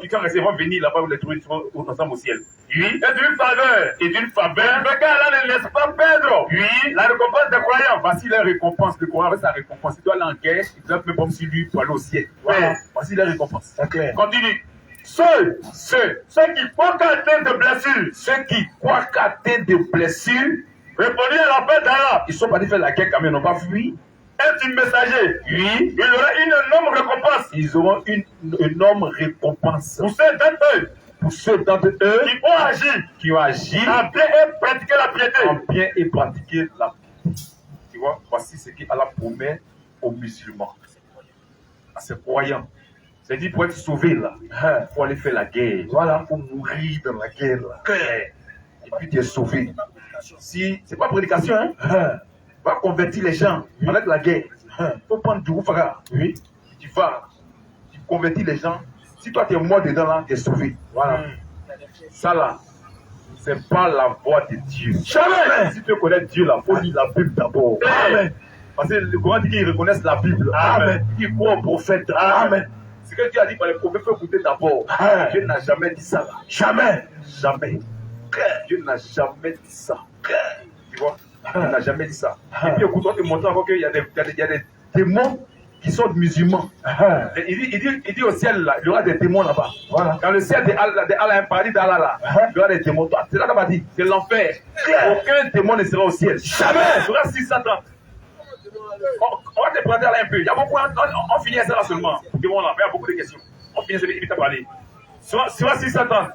venir là-bas, vous les trouver ensemble au ciel. Oui. Et d'une faveur. Et d'une faveur. Mais qu'Allah ne laisse pas perdre. Oui. La récompense des croyants. Voici la récompense. Le croyant avec sa récompense. Il doit aller en guerre. Il doit même comme si lui pour aller au ciel. Voilà. Voici la récompense. C'est clair. Continue. Ceux qui croient qu'à terre de blessures. Ceux qui croient qu'à terre de blessures. Répondez à la paix d'Allah. Ils sont partis faire la guerre quand même. Ils n'ont pas fui. Est un messager. Oui. Il aura une énorme récompense. Ils auront une énorme récompense. Pour ceux d'entre eux qui ont agi en bien et pratiqué la piété. En bien et pratiquer la piété. Tu vois, voici ce qu'Allah promet aux musulmans, à ses croyants. C'est-à-dire pour être sauvé là, pour aller faire la guerre. Voilà, pour mourir dans la guerre là. Et puis tu es sauvé. Si c'est pas prédication, hein? Va convertir les gens avec la guerre. Il faut prendre du oufara. Oui. Tu vas, tu convertis les gens. Si toi tu es mort dedans là, tu es sauvé. Voilà. Ça là, c'est pas la voix de Dieu. Jamais. Si tu connais Dieu là, il faut lire la Bible d'abord. Amen. Parce que le Coran dit qu'ils reconnaissent la Bible. Amen. Ils croient au prophète. Amen. Ce que Dieu a dit par les prophètes, il faut écouter d'abord. Dieu n'a jamais dit ça là. Jamais. Jamais. Dieu n'a jamais dit ça. Tu vois? Il n'a jamais dit ça. Et puis écoute, on te montre encore qu'il y a des démons qui sont musulmans. Il dit au ciel là, il y aura des démons là-bas. Voilà. Dans le ciel de Allah, un paradis d'Allah là, il y aura des démons. C'est là qu'on va dire, c'est l'enfer. Aucun démon ne sera au ciel. Jamais. Il y aura 630. On va te prendre là un peu. Il y a beaucoup, on finit ça là seulement. Démons là, il y a beaucoup de questions. On finit ça, il t'a parlé. Soit 630.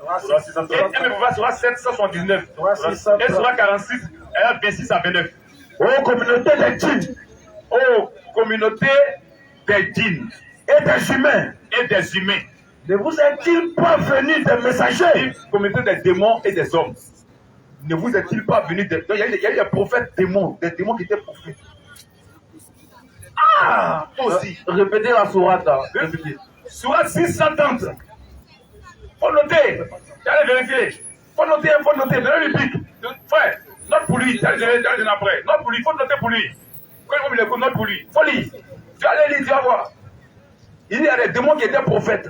Et sera 779. Et sera 46. Et 26 à 29. Ô communauté des djinns. Ô communauté des djinns. Et des humains. Et des humains. Ne vous est-il pas venu des messagers? Communauté des démons et des hommes. Ne vous est-il pas venu des... Il y a eu des prophètes démons. Des démons qui étaient prophètes. Ah! Aussi. Répétez la sourate. Sourate 630. Faut noter. Allez vérifier. Faut noter. Venez lui pique. Frère. Note pour lui, après. Note pour lui, il faut noter pour lui. Quand il va me note pour lui, il faut lire. Tu vas aller lire, tu vas voir. Il y a des démons qui étaient prophètes.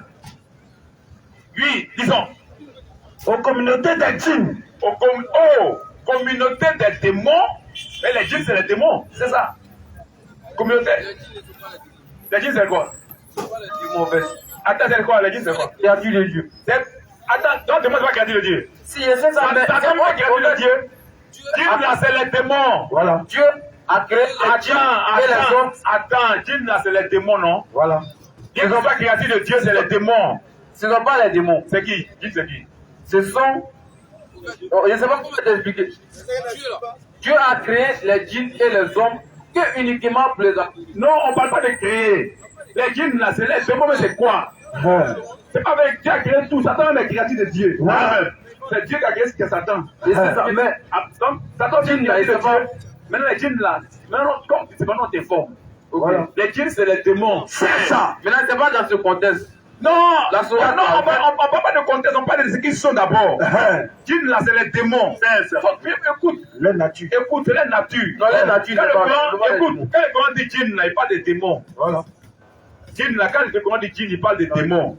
Oui, disons. Aux communautés des djinns. Communauté des démons. Et les djinns, c'est les démons, c'est ça. Communauté. Les djinns, c'est quoi? Attends, c'est quoi? Les djinns, c'est quoi? Il y a Dieu, le Dieu. Attends, demande-moi qui a dit le Dieu. Si, c'est ça, mais c'est moi qui a dit le Dieu. Dieu là, c'est les démons. Voilà. Dieu a créé les djinns et les hommes. Attends, Dieu là, c'est les démons, non? Voilà. Ils n'ont pas créé le Dieu, c'est les démons. Ce ne sont pas les démons. C'est qui? Dieu, c'est qui? Ce sont... Oh, je ne sais pas comment t'expliquer. Dieu a créé les djinns et les hommes que uniquement pour les hommes. Non, on ne parle pas de créer. Les djinns là, c'est les démons, mais c'est quoi? C'est pas avec Dieu qui a créé tout. Satan est créatif de Dieu. C'est Dieu qui a créé ce que Satan. Et c'est ça, mais Donc, Satan dit qu'il est Dieu. Maintenant, les djinns là, maintenant, comme c'est pas notre effort. Voilà. Les djinns, c'est les démons. C'est ça. Maintenant, c'est pas dans ce contexte. Non, La sourate, non, on parle pas de contexte, on parle de ce qu'ils sont d'abord. Djinns là, c'est les démons. Écoute, La nature. écoute, c'est la nature. Non, la nature, Quand le c'est pas- Coran, c'est pas les écoute, démons. quand le Coran dit djinn là, il parle des démons. Voilà. Djinn là, quand le Coran dit djinn, il parle des démons.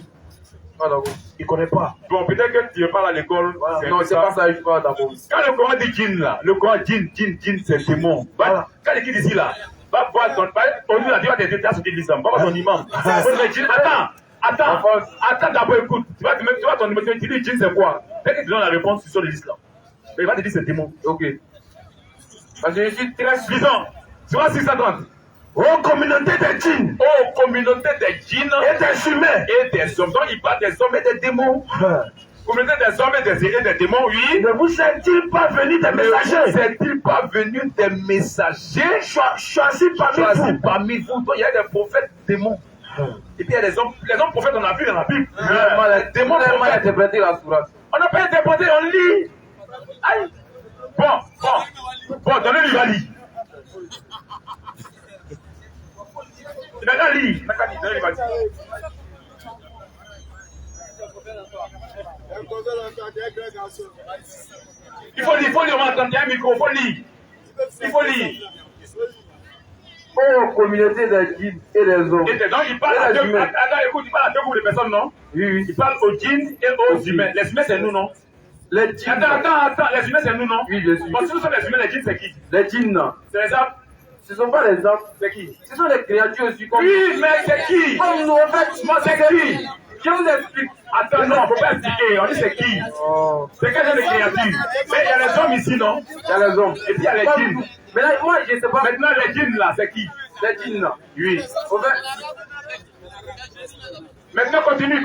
Ah, d'accord. Il ne connaît pas. Bon, peut-être que tu parles à l'école. Non, c'est pas ça, je parle d'abord. Quand le Coran dit djinn là, le Coran djinn, c'est démon. Voilà. Quand il dit ici là, va voir ton père, on lui a dit, va t'aider à sauter l'islam, va voir ton imam. Attends d'abord, écoute. Tu vas ton imam, tu dis djinn c'est quoi? Dès que tu donnes la réponse sur l'islam. Mais il va te dire c'est démon. Ok. Parce que je suis très Lisons. Tu vois 630. Ô communauté des djinns Oh, communauté des djinns et des humains. et des hommes. Donc il parle des hommes et des démons. Communauté des hommes et des démons, oui. Ne vous est-il pas venu des Ne messagers est-il pas venu des messagers choisis parmi choisis vous? parmi vous? Donc il y a des prophètes démons. Et puis il y a les hommes prophètes, on a vu dans la Bible. Les démons on a mal prophètes. interprété la sourate. On n'a pas interprété, on lit. Aïe. Bon, donnez-lui la lit. Il n'a qu'à lire. Donnez-lui la lit. Il faut lire, on va entendre, il y a un micro, il faut lire. Il faut lire. Oh, communauté des djinns et des hommes. Et donc il parle à deux, écoute, il parle à deux groupes de personnes, non? Oui. Il parle aux djinns et aux humains. Les humains, c'est nous, non? Les djinns. Attends, les humains, c'est nous, non? Oui, je suis. Bon, si nous sommes les humains, les djinns, c'est qui? Les djinns, C'est les arbres? ce ne sont pas les hommes. C'est qui? Ce sont des créatures aussi comme Oui, mais c'est qui? comme nous, en fait. Moi, c'est qui? Je vous explique. Attends, non, faut pas expliquer. On dit c'est qui? Oh. C'est quel genre de créature? Mais il y a les hommes ici, non? Il y a les hommes. Et puis il y a les Comme djinns. nous. Mais là, moi, je ne sais pas. Maintenant, les djinns, là, c'est qui? Les djinns. Oui. En fait, Maintenant, continue.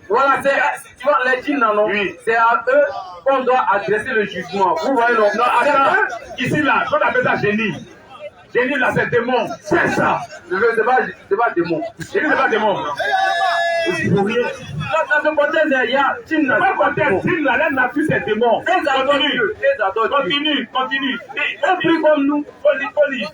voilà, c'est, tu vois, les djinns, non? Oui. C'est à eux qu'on doit adresser le jugement. Vous voyez, non? Non, attends. Ici, là, on appelle ça génie. Génie, là, c'est démon. C'est ça. C'est pas démon. Génie, c'est pas démon. Pour rien. Là, dans ce contexte, il y a djinns. C'est pas contexte. Djinn, là, la nature, c'est démon. Ils adorent Dieu. Ils adorent Dieu. Continue. Ils prient comme nous. Continue.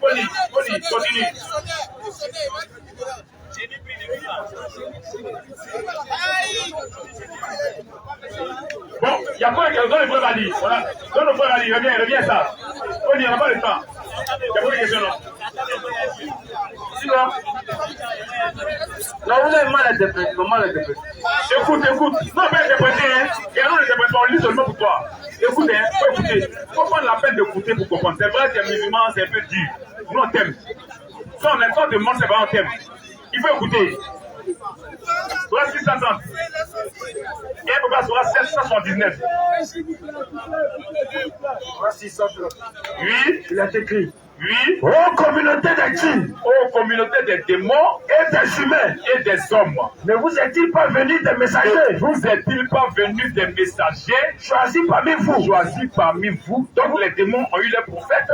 Bon, il y a pas quelqu'un qui peut aller. Voilà. Donne le frère Ali, reviens ça. On n'y a pas le temps. Il y a pas de question, non? Sinon, non, vous avez mal interprété. Écoute. Non, pas interpréter, hein. Il y a un interprétation, on lit seulement pour toi. Écoute, hein. Faut écouter. Faut prendre la peine d'écouter pour comprendre. C'est vrai que les musulmans, c'est un peu dur. Nous, on t'aime. Si on est de monde, c'est pas on t'aime. Il faut écouter. Soit 630. Et un peu pas, soit 779. Oui. Il est écrit. Oui. Ô communauté des djinns Ô communauté des démons et des humains, et des hommes. ne vous est-il pas venu des Ne messagers vous est-il pas venu des messagers choisis parmi vous? Donc les démons ont eu les prophètes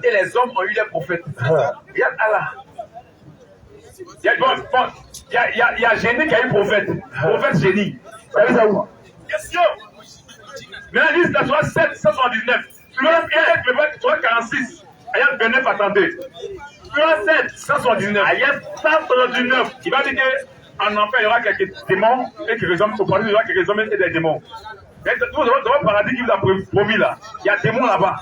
et les hommes ont eu les prophètes. Regarde Allah. Il y a Génie qui a eu prophète. Prophète Génie. Ça veut dire où? Question. Maintenant, liste la Torah 7, 179. Torah 46. Ayat 29 à 32. Torah 7, 179. Ayat 179. Il va dire qu'en enfer, il y aura quelques démons et quelques hommes. Au paradis, il y aura quelques hommes et des démons. Nous avons le paradis qui vous a promis là. Il y a des démons là-bas.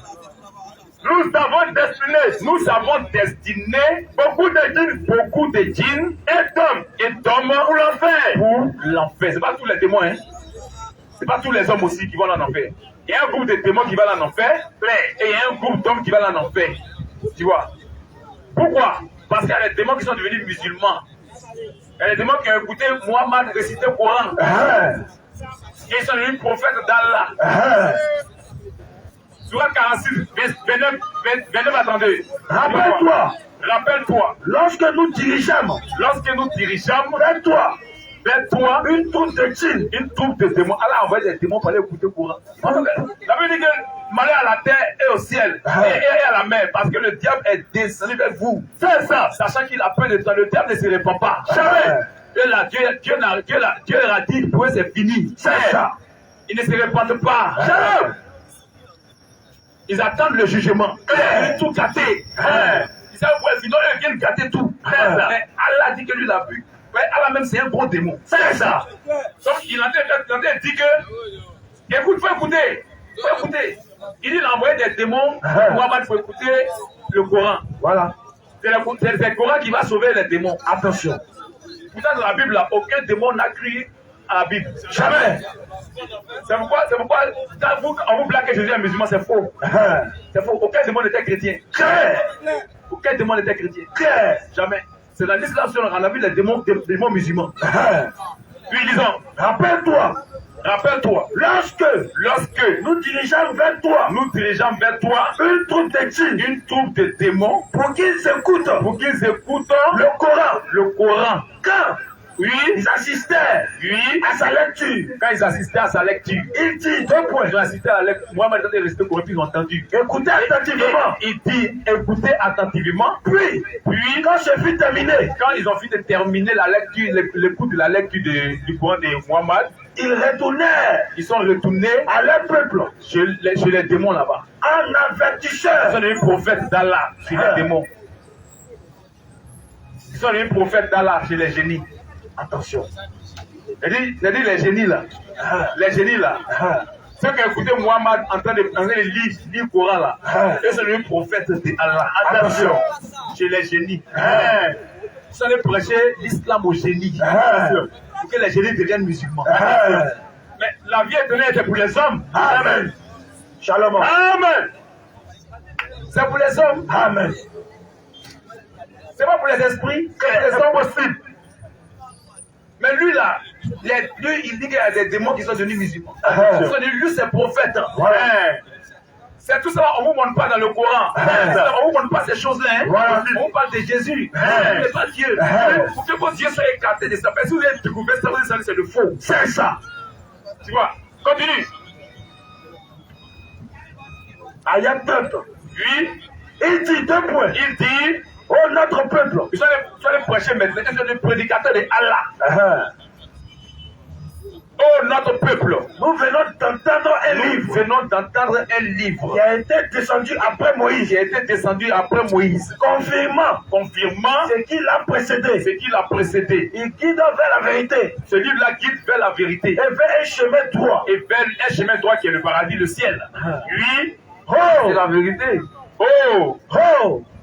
Nous avons destiné beaucoup de djinns et d'hommes pour l'enfer. C'est pas tous les démons, hein. C'est pas tous les hommes aussi qui vont en enfer. Il y a un groupe de démons qui va en enfer et il y a un groupe d'hommes qui va en enfer. Tu vois? Pourquoi? Parce qu'il y a des démons qui sont devenus musulmans. Il y a des démons qui ont écouté Muhammad réciter le Coran. Et ils sont devenus prophètes d'Allah. Sourate 46, 29 à 32. Rappelle-toi. Lorsque nous dirigeâmes, fais-toi une troupe de djinns, une troupe de démons. Allah envoie des démons pour aller écouter le Coran. La Bible dit que malheur à la terre et au ciel et à la mer, parce que le diable est descendu vers vous. Fais ça, sachant qu'il a peur de toi. Le diable ne se répand pas. Jamais. Dieu leur a dit, pour eux c'est fini. C'est ça. Ils ne se répandent pas. Jamais. Ils attendent le jugement. Ils ont tout gâté. Ils savent quoi, sinon ils viennent gâter tout. Mais Allah dit que lui l'a vu. Allah même c'est un gros démon. C'est ça. Donc il entend dit que, écoute, faut écouter. Il dit qu'il a envoyé des démons. Muhammad, faut écouter le Coran. Voilà. C'est le Coran qui va sauver les démons. Attention. Pourtant dans la Bible, là, aucun démon n'a crié à la Bible. Jamais. C'est pourquoi quand on vous blague que Jésus est musulman, c'est faux. C'est faux. Aucun démon n'était chrétien. Aucun démon n'était chrétien. Jamais. C'est dans l'islam qu'on a vu les démons musulmans. Puis disons, rappelle-toi, lorsque nous dirigeons vers toi, une troupe de démons, pour qu'ils écoutent le Coran. Quand ils assistaient à sa lecture. Il dit 2 points. Ils ont assisté à la lecture. Moi, je resté correct, ils ont entendu. Écoutez attentivement. Il dit écoutez attentivement. Puis, Quand ce fut terminé, quand ils ont fini de terminer la lecture, l'écoute de la lecture du Coran de Muhammad, ils sont retournés à leur peuple chez les démons là-bas. en avertisseur. Ils sont devenus prophètes d'Allah chez les démons. Ils sont devenus prophètes d'Allah chez les génies. Attention. Je dis les génies là. Ceux qui écoutaient Muhammad en train de lire le Coran là. Ils sont devenus prophètes d'Allah. Attention. Chez les génies. Ils sont allés prêcher l'islam aux génies. Pour que les génies deviennent musulmans. Mais la vie est donnée était pour les hommes. Amen. Shalom. Amen. C'est pour les hommes. Amen. C'est pas pour les esprits. C'est impossible. Mais lui là, lui il dit qu'il y a des démons qui sont devenus musulmans. Lui c'est prophète. C'est tout ça, on ne vous montre pas dans le Coran. On ne vous montre pas ces choses-là. On vous parle de Jésus. Ce n'est pas Dieu. Pour que votre Dieu soit écarté de ça. Si vous avez découvert ça, vous savez c'est le faux. C'est ça. Tu vois, continue. Ayat peuple. Oui. Il dit 2 points. Il dit, oh notre peuple. ils sont les prêcheurs maintenant, ils sont les prédicateurs de Allah. Oh notre peuple, Nous venons d'entendre un livre qui a été descendu après Moïse, confirmant ce qui l'a précédé. Il guide vers la vérité. Ce livre-là guide vers la vérité. Et vers un chemin droit. Et vers un chemin droit qui est le paradis, le ciel. Oui. C'est la vérité.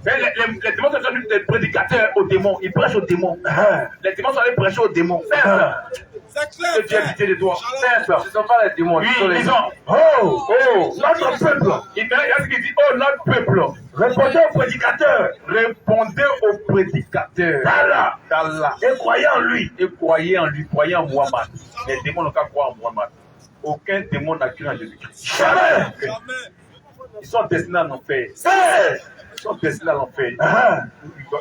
Les démons sont des prédicateurs aux démons. Ils prêchent aux démons. Les démons sont allés prêcher aux démons. C'est ça. C'est clair. Que Dieu a pitié de toi. C'est ça. Ce ne sont pas les démons. Oui, les ils ont. Notre peuple. Il y a ce qu'il dit, oh notre peuple. Répondez aux prédicateurs. d'Allah. Et croyez en lui. Et croyez en lui, croyez en Muhammad. Les démons n'ont qu'à croire en Muhammad. Aucun démon n'a cru en Jésus-Christ. Jamais. Ils sont destinés à l'enfer. Ils sont destinés à l'enfer. Il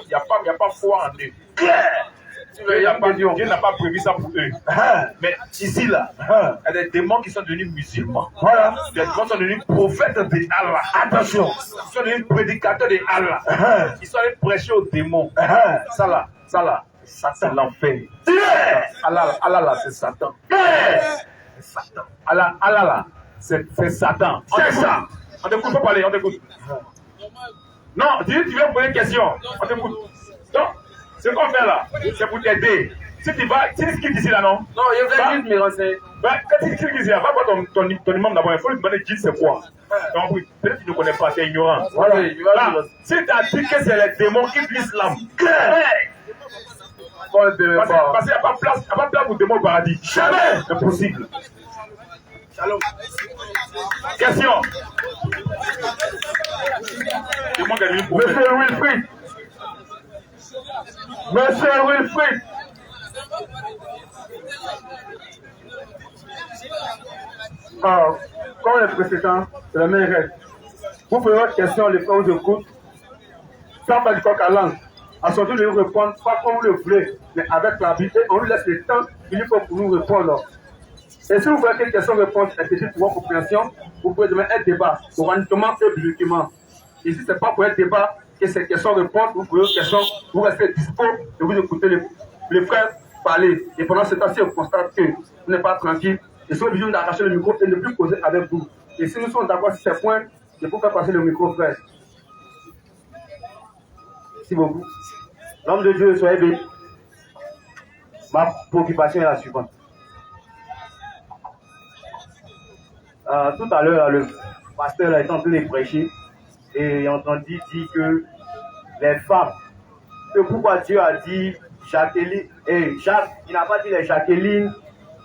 n'y a pas foi en eux. Claire. Dieu n'a pas prévu ça pour eux. Mais ici, là, il y a des démons qui sont devenus musulmans. Voilà. Des démons sont devenus prophètes de Allah. Attention. Ils sont devenus prédicateurs de Allah. Ils sont allés prêcher aux démons. Ça là, c'est l'enfer. Allah là, c'est Satan. Satan. Allah là, c'est Satan. C'est ça. On t'écoute, faut parler, on t'écoute. Non, tu viens poser une question. On t'écoute. Non, ce qu'on fait là, c'est pour t'aider. Si tu vas, tu dis ce qu'il dit ici là, non? Non, je vais juste me renseigner. Quand tu dis ce qu'il dit ici là, va voir ton imam d'abord. Il faut lui demander de dire c'est quoi. Donc oui, peut-être que tu ne connais pas, tu es ignorant. Voilà. Là, si tu as dit que c'est les démons qui blissent l'âme, parce qu'il n'y a pas place pour démons au paradis. Jamais. C'est possible. Shalom. Question. Monsieur Wilfried. Comme les précédents, c'est la même règle. Vous posez votre question, les frères vous écoutent, sans pas du coq à langue. À son tour de nous répondre, pas comme vous le voulez, mais avec la vie, et on lui laisse le temps qu'il faut pour nous répondre. Et si vous voulez que question-réponse est petite pour votre compréhension, vous pouvez demander un débat, organiquement et bibliquement. Ici, ce n'est pas pour un débat que c'est question-réponse, vous pouvez une question, vous restez dispo et vous écoutez les frères parler. Et pendant ce temps-ci, on constate que vous n'êtes pas tranquille. Et sont obligés d'arracher le micro et de ne plus causer avec vous. Et si nous sommes d'accord sur ces points, il faut faire passer le micro, frère. Merci beaucoup. L'homme de Dieu, soyez béni. Ma préoccupation est la suivante. Tout à l'heure, le pasteur est en train de prêcher et entendu dire que les femmes, que pourquoi Dieu a dit Jacqueline, et Jacques, il n'a pas dit les Jacqueline,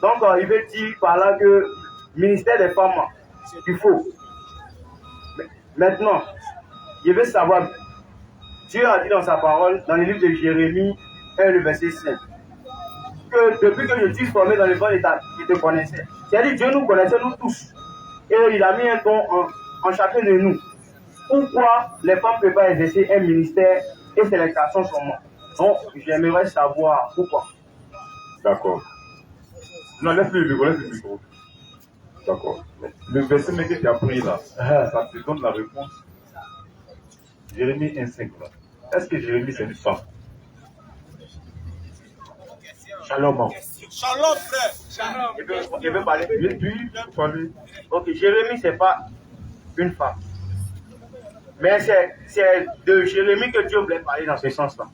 donc il veut dire par là que ministère des femmes, il faut. Maintenant, je veux savoir, Dieu a dit dans sa parole, dans le livre de Jérémie 1, le verset 5, que depuis que je suis formé dans le ventre d'État, il te connaissait. C'est-à-dire Dieu nous connaissait, nous tous. Et il a mis un don en chacun de nous. Pourquoi les femmes ne peuvent pas exercer un ministère et c'est les garçons seulement? Donc, j'aimerais savoir pourquoi. D'accord. Non, laisse-le le micro. D'accord. Le verset que tu as pris là, ça te donne la réponse. Jérémie 1,5 là. Est-ce que Jérémie c'est une femme? Shalom. Shalom, frère. Shalom. Je veux parler. Oui, parler. Ok, Jérémie, c'est pas une femme. Mais c'est de Jérémie que Dieu voulait parler dans ce sens-là.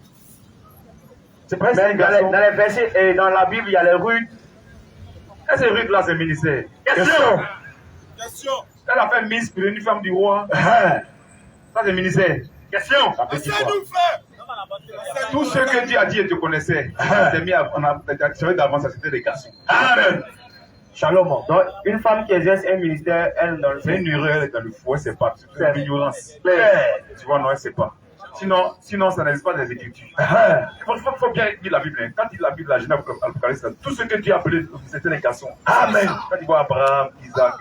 C'est presque Mais dans les versets et dans la Bible, il y a les Ruth. Est-ce que Ruth là c'est ministère? Question. Question. Elle a fait Miss pour une femme du roi. Ça c'est ministère. Question. Ça peut dire quoi? Enseigne-nous, frère. Tout ce que Dieu a dit et te connaissait, c'est mis à d'avance, c'était des garçons. Amen. Shalom. Donc, une femme qui exerce un ministère, elle dans le C'est une erreur dans le foyer, c'est pas. C'est une ignorance. Tu vois, non, elle sait pas. Sinon, ça n'existe pas dans les Écritures. Il faut bien lire la Bible. Quand il lit la Bible, la Genève, l'Apocalypse, tout ce que Dieu a appelé, c'était des garçons. Amen. Quand il voit Abraham, Isaac,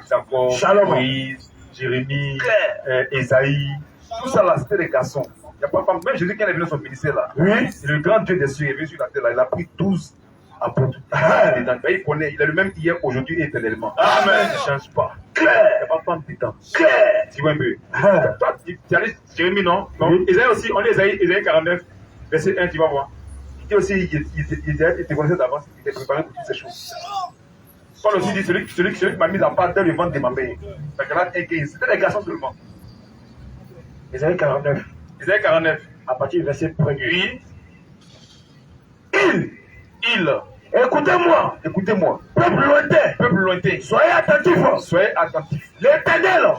Shalom. Moïse, Jérémie, Esaïe, tout ça là, c'était des garçons. Il n'y a pas de femme. Même Jésus, quand il est venu dans son ministère là, Oui. c'est le grand Dieu des cieux, il est venu sur la terre là, il a pris 12 apôtres. Il connaît, il est le même hier, aujourd'hui et éternellement. Amen. Il ne change pas. Claire. Il n'y a pas de femme dedans. Claire. Tu vois un peu. Toi, tu allais Jérémie, non? Oui. Esaïe aussi, on lit Esaïe 49, verset 1, tu vas voir. Il dit aussi, il te connaissait d'avance, il était préparé pour toutes ces choses. Paul aussi dit, celui qui m'a mis en part dans le ventre de ma mère. C'était des garçons seulement. Esaïe 49. Esaïe 49. À partir du verset 1er. Oui. Il. Écoutez-moi. Écoutez-moi. Peuple lointain. Soyez attentifs. L'Éternel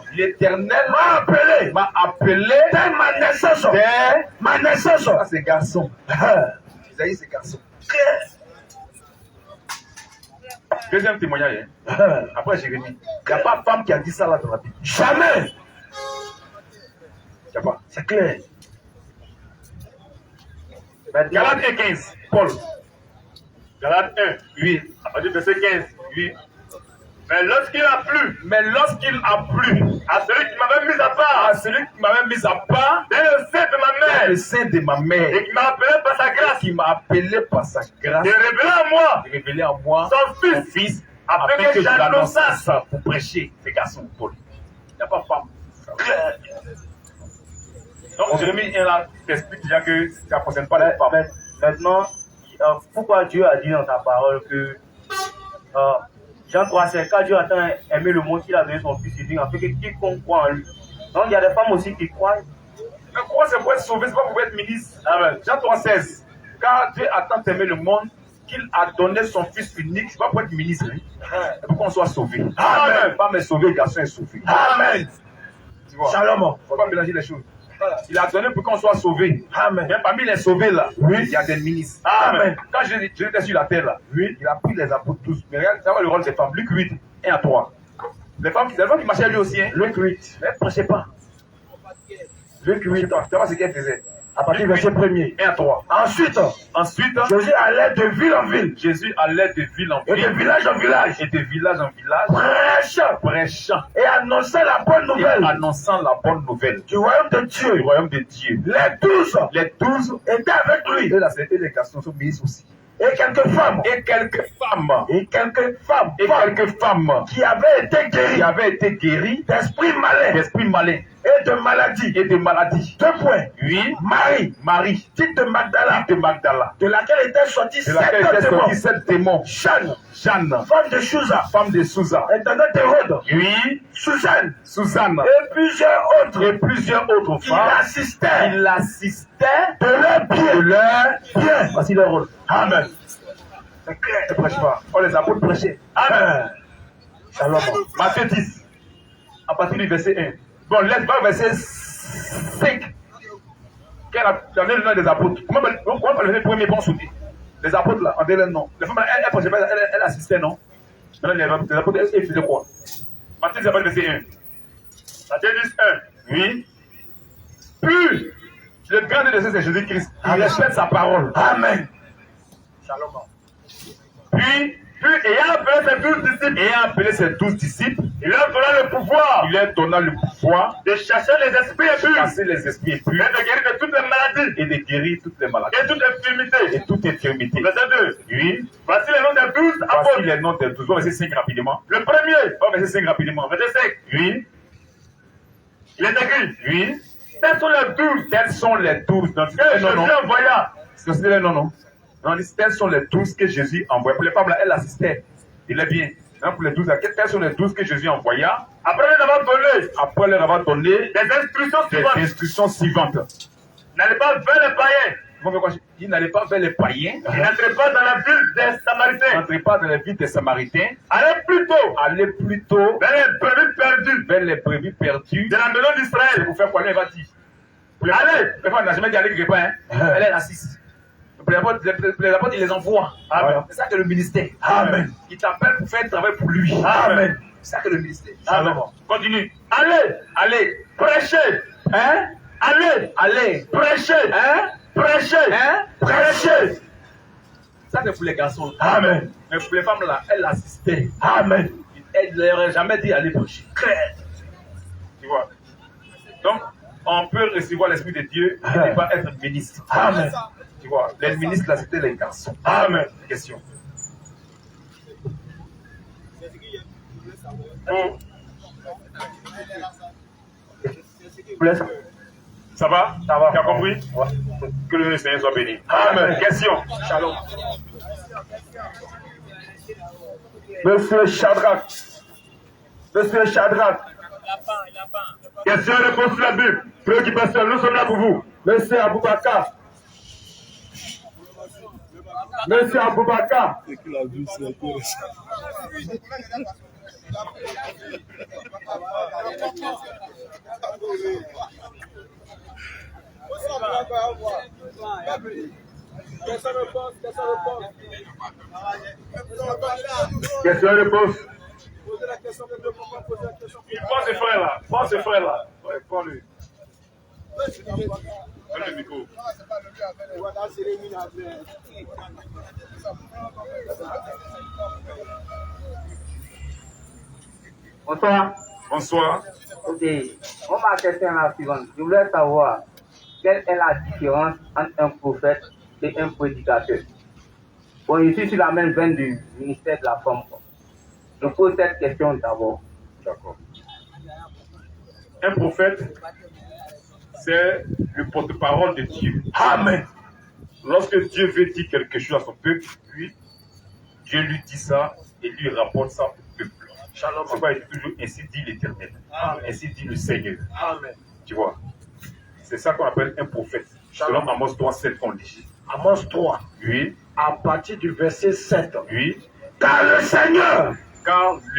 M'a appelé. Dès ma naissance. Ça, c'est garçon. Isaïe, c'est garçon. Deuxième témoignage. Après Jérémie. Il n'y a pas de femme qui a dit ça là dans la Bible. Jamais. Il n'y a pas. C'est clair. Galates 1,15. Paul. Galates 1, 8. À partir du verset 15, 8. Mais lorsqu'il a plu à celui qui m'avait mis à part, dans le sein de ma mère, et qui m'a appelé par sa grâce, de révéler à moi, son fils, afin que je l'annonçasse pour prêcher ces garçons, Paul. Il n'y a pas de femme. Donc Jérémie est là, t'explique déjà que ça ne concerne pas les femmes. Maintenant, pourquoi Dieu a dit dans ta parole que Jean 3, c'est quand Dieu a tant aimé le monde qu'il a donné son fils unique, afin que quiconque croit en lui. Donc il y a des femmes aussi qui croient. Mais croire c'est pour être sauvé, c'est pas pour être ministre. Amen. Jean 3,16. Car Dieu a tant aimé le monde qu'il a donné son fils unique, c'est pas pour être ministre, c'est pour qu'on soit sauvé. Amen. Femme est sauvée, garçon est sauvé. Amen. Tu vois? Shalom. Il ne faut pas mélanger les choses. Il a donné pour qu'on soit sauvé. Amen. Même parmi les sauvés là, Oui. il y a des ministres. Amen. Quand j'étais sur la terre là, il a pris les apôtres tous. Mais regarde, ça va le rôle des femmes. Luc 8, 1 à 3. Les femmes qui marchaient lui aussi. Luc 8. Mais elles ne prêchaient pas. Luc 8. Tu vois ce qu'elles faisaient. À partir du verset 1er. 1 à 3. Ensuite, Jésus allait de ville en ville. Jésus allait de ville en Et de ville. village en village. Et de village en village. Prêchant. Et annonçant la bonne Et nouvelle. annonçant la bonne nouvelle Du royaume de du Dieu. royaume de Dieu. Les 12 Les 12 étaient avec lui. et la société des garçons sont ministres aussi. Et quelques femmes. Et quelques femmes. Et quelques femmes. Et quelques femmes Qui avaient été qui guéries avaient été guéries d'esprits malins. d'esprits malins. et de maladie. Et de maladie. 2 points. Oui. Marie, dite de Magdala, de laquelle étaient sortis 7 démons. Jeanne, femme de Susa, intendante Hérode, oui. Suzanne, et plusieurs autres femmes. Il assistait de leur bien. Voici leur rôle. Amen. C'est clair. Ne prêche pas. On les apôtres prêchaient. Amen. Shalom. Matthieu 10, à partir du verset 1. Bon, laisse pas verset 5. Quel a donné le nom des apôtres? Comment on peut le premier bon souvenir? Les apôtres là, on dit le nom. Les femmes, elle assistait, non? Maintenant, les apôtres, elles faisaient quoi? Matthieu 10, verset 1. Matthieu 10, 1. Oui. Puis, le grand de c'est Jésus-Christ. Il respecte sa parole. Amen. Shalom. Puis, ayant appelé ses 12 disciples, il leur donna le pouvoir De chasser les esprits de chasser les esprits impurs et de guérir de toutes les maladies et de guérir toutes les maladies et toute infirmité. et toute infirmité. Verset 2. Oui. Voici les noms des 12 Voici apôtres. les noms des 12. On va verser 5 rapidement. Le premier, On va verser 5 rapidement. verset 5. Oui. Il est écrit. Oui. Tels sont les 12 Tels sont les 12. Non, que Jésus envoya. non. Non, tels sont les 12 que Jésus envoya. Pour les femmes là, elles assistaient. Il est bien. Non, pour les 12, tels sont les 12 que Jésus envoya. Après leur avoir donné des instructions suivantes. N'allez pas vers les païens. Il n'allait pas vers les païens. Il n'entrez pas dans la ville des Samaritains. N'entrez pas dans la ville des Samaritains. Allez plutôt vers les brebis perdues de la maison d'Israël. Pour faire quoi? Elle va dire. Allez. Les femmes n'ont jamais dit aller quelque part. Elle est assise. Les apôtres, il les envoie. Amen. C'est ça que le ministère. Amen. Il t'appelle pour faire un travail pour lui. Amen. C'est ça que le ministère. Amen. Continue. Allez, prêchez. Hein? Allez, prêchez. Hein? Prêchez. Hein? Prêchez. Ça, c'est pour les garçons. Amen. Mais pour les femmes, là, elles assistaient. Amen. Elle ne leur a jamais dit aller prêcher. Tu vois? Donc, on peut recevoir l'Esprit de Dieu et ne pas être ministre. Amen. Tu vois, les ministres, là, c'était les garçons. Amen. Question. Ça va? Ça va. Tu as compris? Ouais. Que le Seigneur soit béni. Amen. Question. Shalom. Monsieur Shadrach. Question et réponse sur la Bible. Préoccupation, nous sommes là pour vous. Monsieur Aboubakar. Question et réponse. Posez la question que Dieu comprend, posez la question. Prends ce frère là. Ouais, prends-le. Donne le micro. Bonsoir. Ok. Ma question est la suivante. Je voulais savoir quelle est la différence entre un prophète et un prédicateur. Bon, je suis sur la même veine du ministère de la femme. Je pose cette question d'abord. D'accord. Un prophète, c'est le porte-parole de Dieu. Amen. Lorsque Dieu veut dire quelque chose à son peuple, Dieu lui dit ça et lui rapporte ça au peuple. C'est pourquoi il dit toujours ainsi dit l'Éternel. Ainsi dit le Seigneur. Amen. Tu vois. C'est ça qu'on appelle un prophète. Selon Amos 3, 7 qu'on dit. Amos 3. Oui. À partir du verset 7. Oui. Car le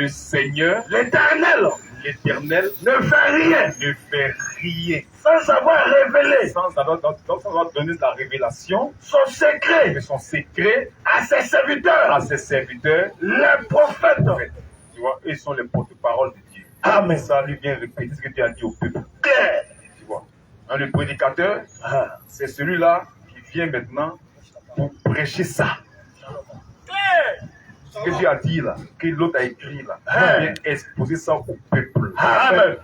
Seigneur, l'Éternel, ne fait rien sans avoir révélé, sans avoir donné la révélation, son secret à ses serviteurs, les prophètes. Tu vois, ils sont les porte-parole de Dieu. Amen. Ça lui vient répéter ce que Dieu a dit au peuple. Claire. Tu vois. Hein, le prédicateur, c'est celui-là qui vient maintenant pour prêcher ça. Ce que Dieu a dit là, que l'autre a écrit là, il vient exposer ça au peuple. Amen.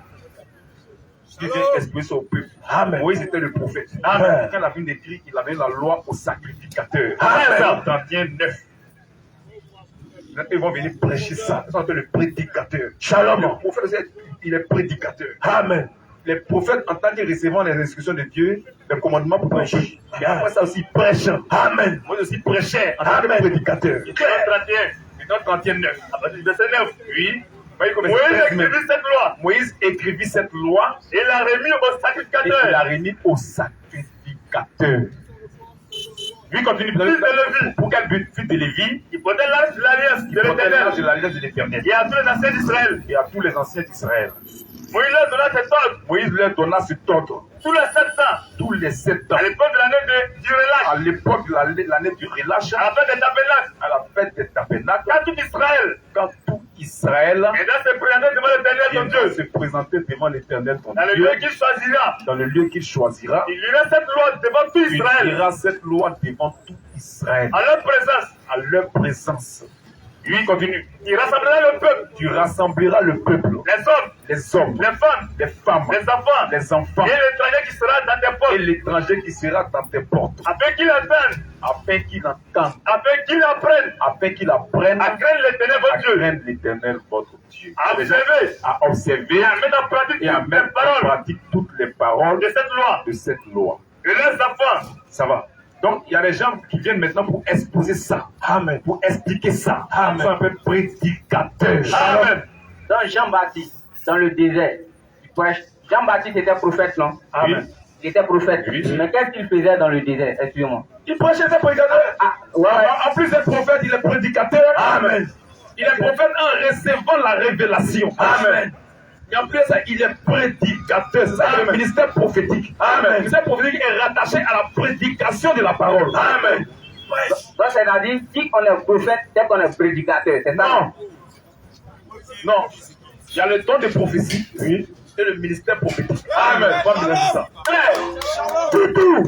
Il vient exposer ça au peuple. Amen. Moïse était le prophète. Amen. Quand il a fini d'écrire, il avait la loi au sacrificateur. Amen. Dans 9. Ils vont venir prêcher ça. Ils sont le prédicateur. Shalom. Le prophète, il est prédicateur. Amen. les prophètes, en tant que recevant les instructions de Dieu, les commandements pour prêcher. Et après ça aussi, prêche. Amen. Moi aussi, prêchais en tant que prédicateur. Exode 31, 9. À partir du verset 9. Oui. Moïse écrivit cette loi. Moïse écrivit cette loi. Et l'a remis au sacrificateur. Et il l'a remis au sacrificateur. Lui continue. Fils de Lévi. Pour quel but? Fils de Lévi. Il portait l'âge de l'alliance de l'Éternel. Et à tous les anciens d'Israël. Et à tous les anciens d'Israël. Moïse leur donna cet ordre. Moïse leur donna cet ordre. Tous les 7 ans. Tous les 7 ans. À l'époque de l'année du relâche. À l'époque de l'année du relâche. À la fête des tabernacles. À la fête des tabernacles. Quand tout Israël. Quand tout Israël. Et dans se présenter devant l'Éternel ton Dieu. Se présenter devant l'Éternel ton Dieu. Dans le lieu qu'il choisira. Dans le lieu qu'il choisira. Il lira cette loi devant tout Israël. Il lira cette loi devant tout Israël. À leur présence. À leur présence. Lui continue. Il rassemblera le peuple. Tu rassembleras le peuple. Les hommes, les femmes, les enfants, et l'étranger qui sera dans tes portes. Et l'étranger qui sera dans tes portes. Afin qu'il entende. Afin qu'il apprenne. À craindre l'Éternel votre Dieu. À craindre l'Éternel votre Dieu. À observer. Et à mettre en pratique toutes les paroles de cette loi. Et les enfants. Ça va. Donc, il y a des gens qui viennent maintenant pour exposer ça. Amen. Pour expliquer ça. Amen. Ils sont un peu prédicateurs. Amen. Dans Jean-Baptiste, dans le désert, Jean-Baptiste était prophète, non? Amen. Il était prophète. Oui. Mais qu'est-ce qu'il faisait dans le désert? Excusez-moi. Il prêchait des prédicateurs. Ouais. En plus d'être prophète, il est prédicateur. Amen. Il est prophète en recevant la révélation. Amen. Et en plus de ça, il est prédicateur. C'est ça le ministère prophétique. Amen. Le ministère prophétique est rattaché à la prédication de la parole. Amen. Donc, c'est-à-dire, si on est prophète, c'est qu'on est prédicateur. C'est ça? Non. Non. Il y a le don de prophétie. Oui. Et le ministère prophétique. Amen. Pas mélanger ça. Tout.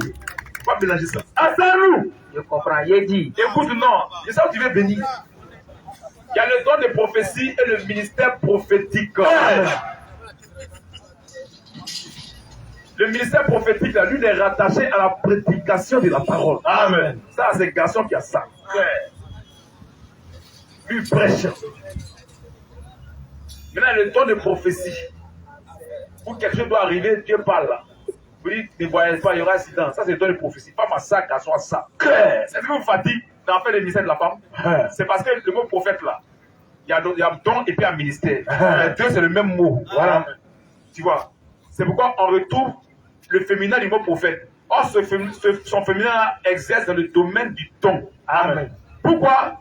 Pas mélanger ça. Asarou. Je comprends. Il dit. Écoute, non. C'est ça où tu veux bénir. Il y a le don de prophétie et le ministère prophétique. Amen. Le ministère prophétique, là, lui, est rattaché à la prédication de la parole. Amen. Ça, c'est garçon qui a ça. Lui prêche. Maintenant, le don de prophétie. Où quelque chose doit arriver, Dieu parle là. Vous dites, ne voyez pas, il y aura accident. Ça, c'est le don de prophétie. Pas massacre, à soi, ça. C'est ce que vous fatigue dans le fait des ministères de la femme. C'est parce que le mot prophète là, il y a don et puis un ministère. Les deux, c'est le même mot. Voilà. Tu vois. C'est pourquoi on retrouve le féminin du mot prophète. Or, son féminin là exerce dans le domaine du don. Amen. Pourquoi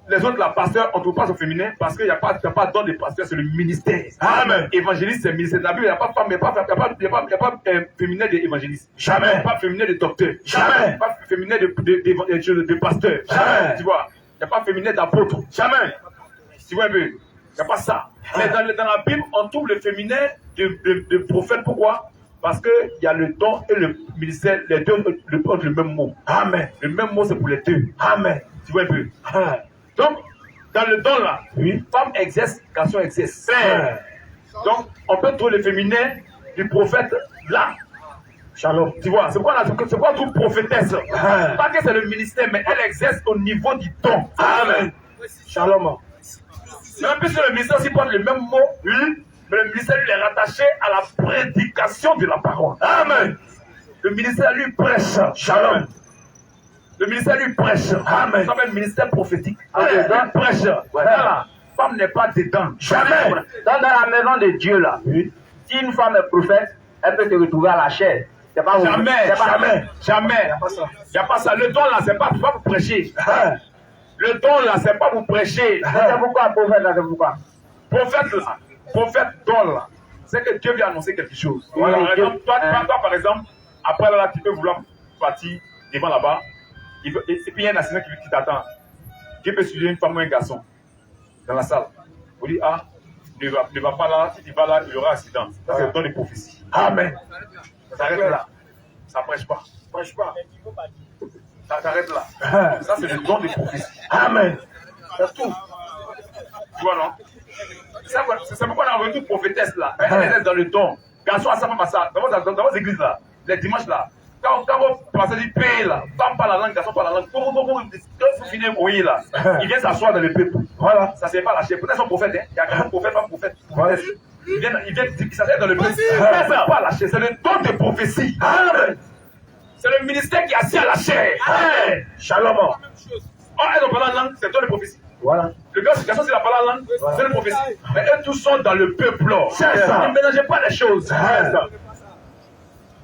les autres, la pasteur, on ne trouve pas son féminin? Parce qu'il n'y a pas de don de pasteur, c'est le ministère. Amen. Évangéliste, c'est le ministère. Dans la Bible, il n'y a pas de femme, il n'y a pas féminin d'évangéliste. Jamais. Il n'y a pas féminin de docteur. Jamais. Il n'y a pas féminin de pasteur. Jamais. Tu vois. Il n'y a pas féminin d'apôtre. Jamais. Tu vois un peu. Il n'y a pas ça. Mais dans la Bible, on trouve le féminin de prophète. Pourquoi? Parce qu'il y a le don et le ministère, les deux portent le même mot. Amen. Le même mot, c'est pour les deux. Amen. Tu vois un peu. Donc, dans le don là, oui, femme exerce, garçon exerce. Donc, on peut trouver le féminin du prophète là. Shalom. Tu vois, c'est quoi toute prophétesse? Pas que c'est le ministère, mais elle exerce au niveau du don. Amen. Shalom. Même plus le ministère aussi porte le même mot, oui, mais le ministère lui est rattaché à la prédication de la parole. Amen. Le ministère lui prêche. Shalom. Le ministère lui prêche. Amen. Ça s'appelle le ministère prophétique. Il prêche. La femme n'est pas dedans. Jamais. Dans la maison de Dieu là, oui, si une femme est prophète, elle peut se retrouver à la chair. C'est pas jamais. Il n'y a pas ça. Le don là, c'est pas pour prêcher. Le don là, c'est pas pour prêcher. C'est pourquoi prophète là, c'est pourquoi? Prophète don là, c'est que Dieu vient annoncer quelque chose. Voilà, par exemple, toi, par exemple, après là, tu peux vouloir partir devant là-bas, et puis il y a un assistant qui t'attend. Dieu peut suivre une femme ou un garçon dans la salle. Vous dites, ne va pas là, si tu vas là, il y aura accident. Ça, c'est le don de prophétie. Amen. Ça s'arrête là. Ça prêche pas. Ça s'arrête là. Ça, c'est le don de prophétie. Amen. C'est tout. Tu vois, non? C'est pourquoi on a retrouvé prophétesse là. Elle est dans le don. Garçon à sa femme à ça. Dans vos églises là, les dimanches là. Quand vous passez du pays là, femme parle la langue, garçon parle la langue. Quand vous finissez oui là, il vient s'asseoir dans le peuple. Voilà, ça c'est pas lâché. Peut-être son prophète, hein. Il y a un prophète, pas prophète. Voilà. Il s'assène dans le peuple. C'est pas la chair, c'est le don de prophétie. Amen. C'est le ministère qui est assis à la chair. Amen. Shalom. Oh, elles ont parlé en langue, c'est don de prophétie. Voilà. Le gars, c'est la parole en langue, c'est le prophétie. Mais eux tous sont dans le peuple. C'est ça. Ne mélangez pas les choses. C'est ça.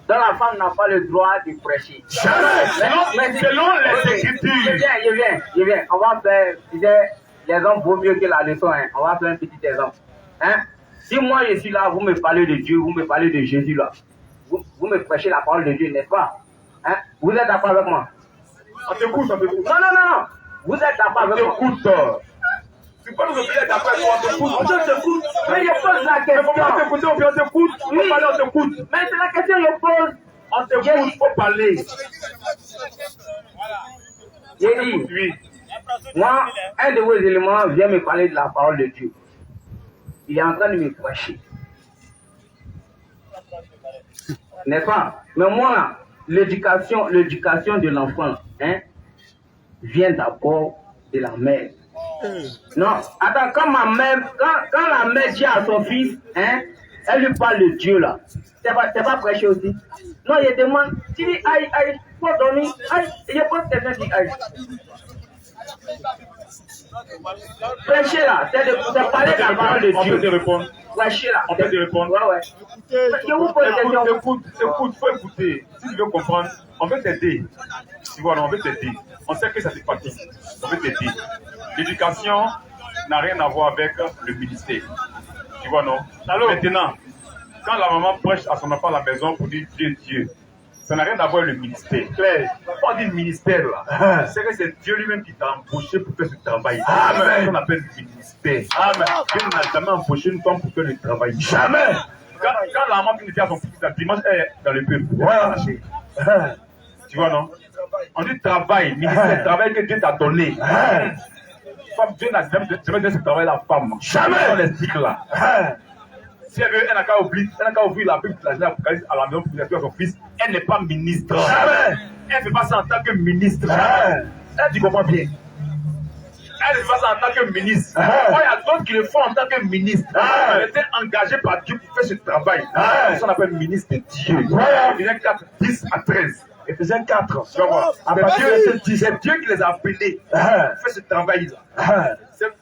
Donc la femme n'a pas le droit de prêcher. Jamais. Selon les Écritures. Je viens. On va faire, les hommes vaut mieux que la leçon. Hein. On va faire un petit exemple. Hein? Si moi je suis là, vous me parlez de Dieu, vous me parlez de Jésus là. Vous me prêchez la parole de Dieu, n'est-ce pas? Hein? Vous êtes d'accord avec moi? On t'écoute, on t'écoute. Non. Vous êtes d'accord avec moi? On t'écoute. C'est pas nous qui sommes d'accord avec moi, on t'écoute. On t'écoute. Mais je pose la question. Mais comment t'écouter, on t'écoute? Oui. On parler, on t'écoute. Mais c'est la question que je pose. On t'écoute, il faut parler. J'ai dit, Oui. moi, un de vos éléments vient me parler de la parole de Dieu. Il est en train de me prêcher. N'est-ce pas? Mais moi, l'éducation de l'enfant, hein, vient d'abord de la mère. Non, attends, quand la mère dit à son fils, hein, elle lui parle de Dieu là, c'est pas prêcher aussi? Non, il demande, tu dis aïe, faut dormir, aïe, il y a pas quelqu'un qui dit aïe. Prêcher là, c'est parler de la parole de Dieu. On peut te répondre. Prêcher là. On peut te répondre. Ouais. Je vous pose une question. Écoute, faut écouter. Si tu veux comprendre, on veut t'aider. Tu vois, on veut t'aider. On sait que ça te fatigue. On veut t'aider. L'éducation n'a rien à voir avec le ministère. Tu vois, non? Alors, maintenant, quand la maman prêche à son enfant à la maison pour dire Dieu, ça n'a rien à voir avec le ministère. Claire, quand on dit ministère là, c'est que c'est Dieu lui-même qui t'a embauché pour faire ce travail. Amen. C'est ce qu'on appelle le ministère. Amen. Dieu n'a jamais embauché une femme pour faire le travail. Jamais. Quand la maman vient faire son fils, la dimanche, elle est dans le peuple. Voilà. Tu vois, non? On dit travail, ministère, travail que Dieu t'a donné. Femme, Dieu n'a jamais donné ce travail à la femme. Jamais. On l'explique là. Si elle veut, elle n'a qu'à ouvrir la Bible à la maison pour dire à son fils, elle n'est pas ministre. Jamais. Elle ne fait pas ça en tant que ministre. Elle dit comprends bien. Elle ne fait pas ça en tant que ministre. Il y a d'autres qui le font en tant que ministre. Elle était engagée par Dieu pour faire ce travail. C'est ce qu'on appelle ministre de Dieu. Éphésiens 4, 10 à 13. Éphésiens 4. C'est Dieu qui les a appelés pour faire ce travail-là.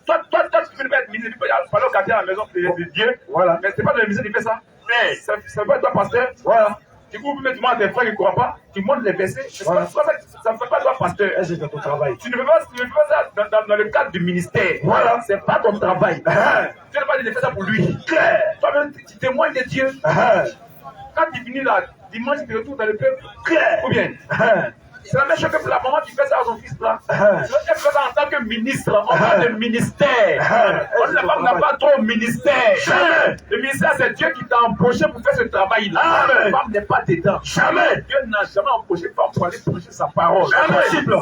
Toi, tu peux pas être ministre, tu peux parler au quartier à la maison de Dieu. Voilà. Mais c'est pas de la ministre qui fait ça. Mais ça ne fait pas toi, pasteur. Voilà. Du coup, tu demandes à tes frères qui ne croient pas, tu montres les versets. Voilà. Ça ne fait pas toi, pasteur. C'est ton travail. Tu ne fais pas ça dans le cadre du ministère. Voilà. C'est pas ton travail. Tu n'as pas dit de faire ça pour lui. Toi-même, tu témoignes de Dieu. Quand tu finis là, dimanche, tu te retrouves dans le peuple. Ou bien. C'est la même chose que pour la maman qui fait ça à son fils là. Elle fait ça en tant que ministre. On parle de ministère. La femme n'a pas trop ministère. Jamais. Le ministère, c'est Dieu qui t'a embauché pour faire ce travail-là. La femme n'est pas dedans. Jamais. Dieu n'a jamais embauché une femme pour aller prêcher sa parole. C'est impossible.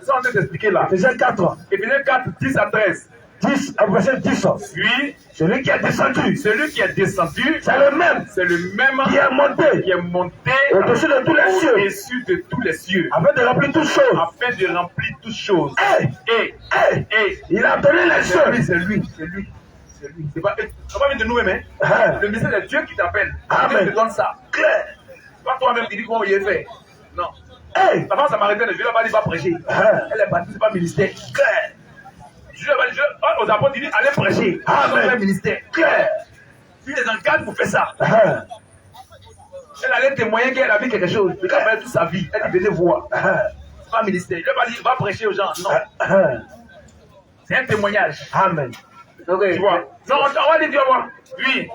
C'est ça qu'on vient d'expliquer là. Éphésiens 4. Éphésiens 4, 10 à 13. 10, verset 10. Oui. Celui qui est descendu. Celui qui est descendu. C'est le même. C'est le même. Qui est monté. Qui est monté. Au-dessus de tous les cieux. Au-dessus de tous les cieux. Afin de remplir toutes choses. Afin de remplir toutes choses. Et. Il a donné les cieux. C'est lui. C'est pas de nous-mêmes. Le ministère de Dieu qui t'appelle. Dieu te donne ça. Clair. Pas toi-même qui dis comment il est fait. Non. La femme samaritaine, Dieu n'a pas dit pas prêcher. Elle est baptisée, c'est pas ministère. Clair. Aux apôtres, il dit allez prêcher. C'est un ministère clair. Tu les encadres pour faire ça. Elle allait témoigner qu'elle a vu quelque chose. Mais quand elle toute sa vie, elle dit venez voir. C'est pas un ministère. Il va dire va prêcher aux gens. Non. C'est un témoignage. Amen. Okay. Tu vois. Non, on va dire Dieu voir. Oui.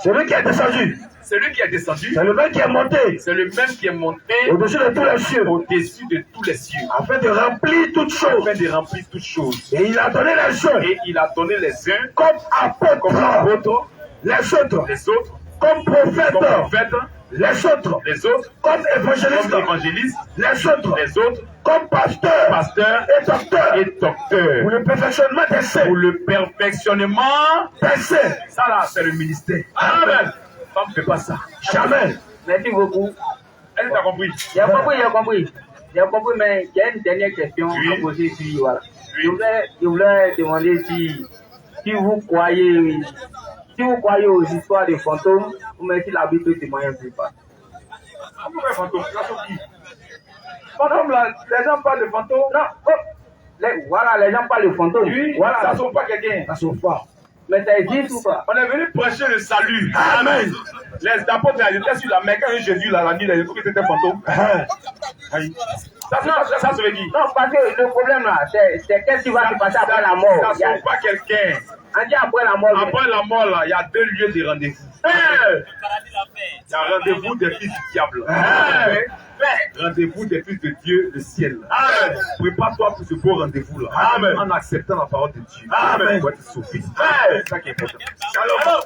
Celui qui est descendu. Celui qui est descendu. C'est le même qui est monté. C'est le même qui est monté. Au-dessus de tous les cieux. Au-dessus de tous les cieux. Afin de remplir toutes choses. Afin de remplir toutes choses. Et il a donné les uns. Et il a donné les uns. Comme apôtres. Les autres. Comme prophètes. Les autres. Comme évangélistes. Les autres. Comme pasteurs. Et docteurs. Pour le perfectionnement des saints. Ça là, c'est le ministère. Amen. Femme ne fait pas ça. Jamais. Merci beaucoup. Elle t'a compris. J'ai compris, mais il y a une dernière question à poser ici. Voilà. Je voulais demander si vous croyez Si vous croyez aux histoires des fantômes, vous mettez la Bible témoigne plus pas. Comment un fantôme? Fantôme, là, les gens parlent de fantômes. Non, oh, voilà, les gens parlent de fantômes. Oui, voilà. ça ne sauve pas quelqu'un. Ça sauve pas. Mais ça existe ou pas? On est venu prêcher le salut. Amen. Les apôtres étaient sur la mer quand Jésus l'a dit, ils ont dit que c'était fantôme. Ça se veut dire. Non, parce que le problème là, c'est qu'est-ce qui va se passer après la mort. Ça ne sauve pas quelqu'un. On dit après la mort. Après la mort, là, il y a 2 lieux de rendez-vous. Il y a rendez-vous des fils du diable. Rendez-vous des fils de Dieu, le ciel. Prépare-toi pour ce beau rendez-vous-là. En acceptant la parole de Dieu. Amen. Tu vas être sauvé. C'est ça qui est important. Shalom.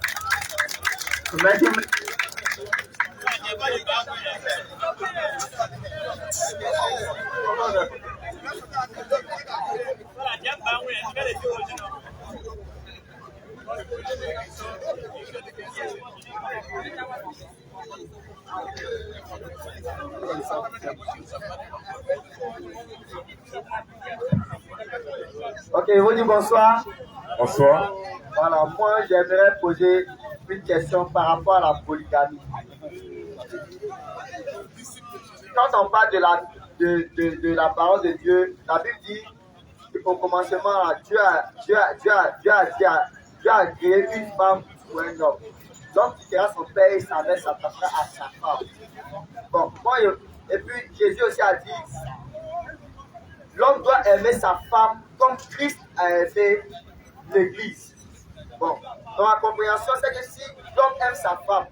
Merci. Ok, vous dites bonsoir. Bonsoir. Voilà, moi j'aimerais poser une question par rapport à la polygamie. Quand on parle de la parole de Dieu, la Bible dit qu'au commencement, Dieu a créé une femme pour un homme. Donc, il quittera son père et sa mère, s'attachera à sa femme. Bon, et puis Jésus aussi a dit, l'homme doit aimer sa femme comme Christ a aimé l'Église. Bon, dans ma compréhension, c'est que si l'homme aime sa femme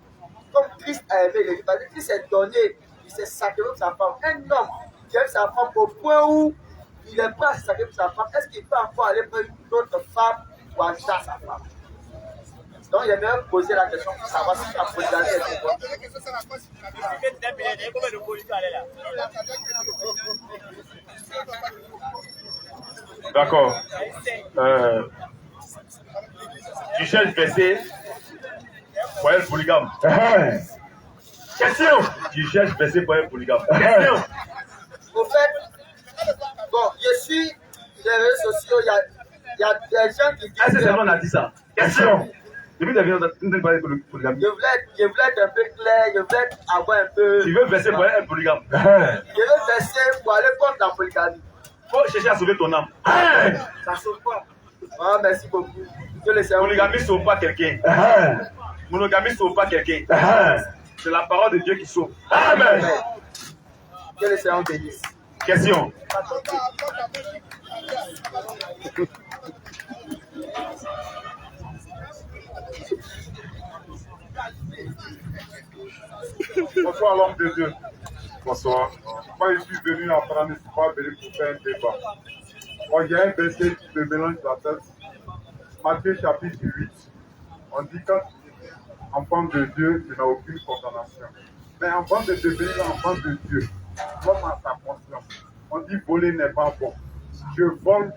comme Christ a aimé l'Église, parce que Christ s'est donné, il s'est sacrifié pour sa femme. Un homme qui aime sa femme au point où il n'est pas sacrifié pour sa femme, est-ce qu'il peut encore aller prendre une autre femme pour ajouter à sa femme? Donc, il j'aimerais poser la question pour savoir si la polygamie est quoi. D'accord. Tu cherches verset pour être polygame. Question. Tu cherches verset pour être polygame. Question. Au fait, bon, je suis sur les réseaux sociaux, il y a des gens qui disent. Est-ce que c'est on a dit ça? Question. Depuis que tu as parlé de polygamie. Je voulais être un peu clair, je voulais avoir un peu. Tu veux verser pour être polygame. Je veux verser pour aller contre la polygamie. Faut chercher à sauver ton âme. Ça ne sauve pas. Ah, merci beaucoup. Polygamie ne sauve pas quelqu'un. Monogamie ne sauve pas quelqu'un. C'est la parole de Dieu qui sauve. Amen. Que le Seigneur bénisse. Question. Bonsoir l'homme de Dieu. Bonsoir. Moi je suis venu apprendre, je ne suis pas venu pour faire un débat. Moi j'ai un verset qui me mélange la tête. Matthieu chapitre 8. On dit quand enfant de Dieu, tu n'as aucune condamnation. Mais avant de devenir enfant de Dieu, comme à ta conscience, on dit voler n'est pas bon. Je vole,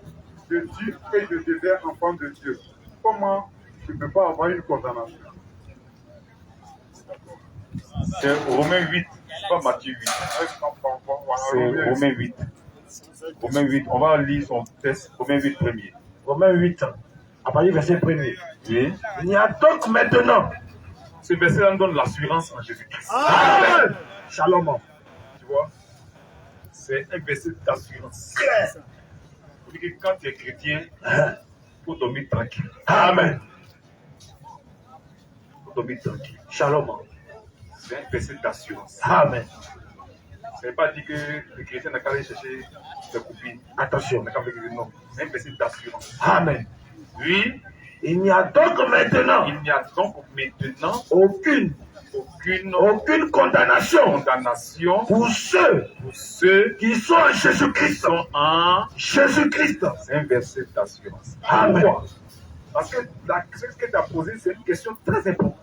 je tue et je deviens enfant de Dieu. Comment je ne peux pas avoir une condamnation? C'est Romains 8, c'est pas Matthieu 8. C'est Romains 8. Romains 8, on va lire son texte, Romains 8 premier. Romains 8, à partir du verset 1er. Oui. Il y a donc maintenant. Ce verset nous donne l'assurance en Jésus-Christ. Amen. Shalom. Tu vois, c'est un verset d'assurance. Pour dire que quand tu es chrétien, il faut dormir tranquille. Amen. Il faut dormir tranquille. Shalom. C'est un verset d'assurance. Amen. Ça ne veut pas dire que le chrétien n'a qu'à aller chercher des copines. Attention. Non, c'est un verset d'assurance. Amen. Oui, Il n'y a donc maintenant il n'y a donc maintenant aucune condamnation pour ceux qui sont en Jésus-Christ. Jésus-Christ. C'est un verset d'assurance. Amen. Pourquoi? Parce que la question que tu as posée, c'est une question très importante.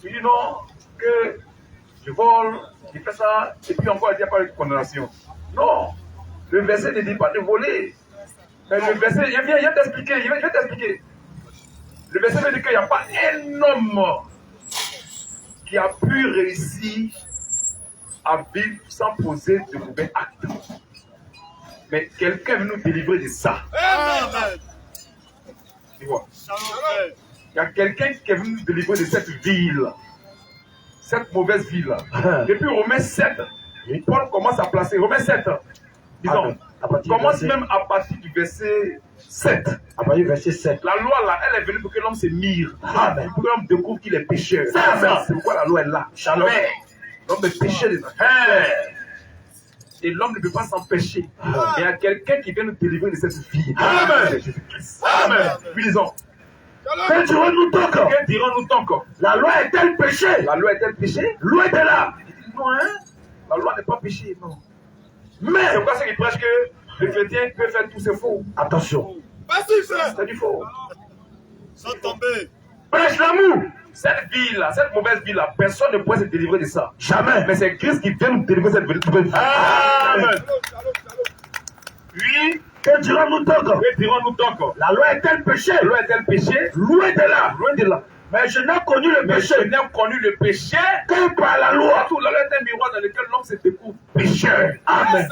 Tu dis non, que je vole, je fais ça, et puis encore il n'y a pas de condamnation. Non, le verset ne dit pas de voler. Mais le verset, il vient t'expliquer, il va t'expliquer. Le verset veut dire qu'il n'y a pas un homme qui a pu réussir à vivre sans poser de mauvais actes. Mais quelqu'un veut nous délivrer de ça. Amen. Tu vois. Il y a quelqu'un qui est venu nous délivrer de cette ville, cette mauvaise ville. Depuis Romains 7, Paul commence à placer, Romains 7, disons, commence même à partir du verset 7. À partir du verset 7. La loi là, elle est venue pour que l'homme se mire, pour que l'homme découvre qu'il est pécheur. C'est pourquoi la loi est là. Shalom. L'homme est pécheur. Et l'homme ne peut pas s'empêcher. Il y a quelqu'un qui vient nous délivrer de cette vie. Amen. C'est Jésus-Christ. Amen. Puis disons, Que dirons-nous donc? que dirons-nous donc? La loi est-elle péché? La loi est-elle péché? Loin de là. Non, hein? La loi n'est pas péché, non. Mais, C'est pourquoi ceux qui prêchent que le chrétien peut faire tout, c'est faux. attention, C'est du faux. Sans tomber. prêche l'amour. Cette vie-là, cette mauvaise vie-là, personne ne pourrait se délivrer de ça. Jamais. Mais c'est Christ qui vient nous délivrer de cette mauvaise vie. Amen. Oui, Que dirons-nous donc? que dirons-nous donc? La loi est-elle péché? La loi est-elle péché? Loin de là. Loin de là. Mais je n'ai connu le Mais péché je n'ai connu le péché que par la loi. Tout la loi est un miroir dans lequel l'homme se découvre pécheur. Amen.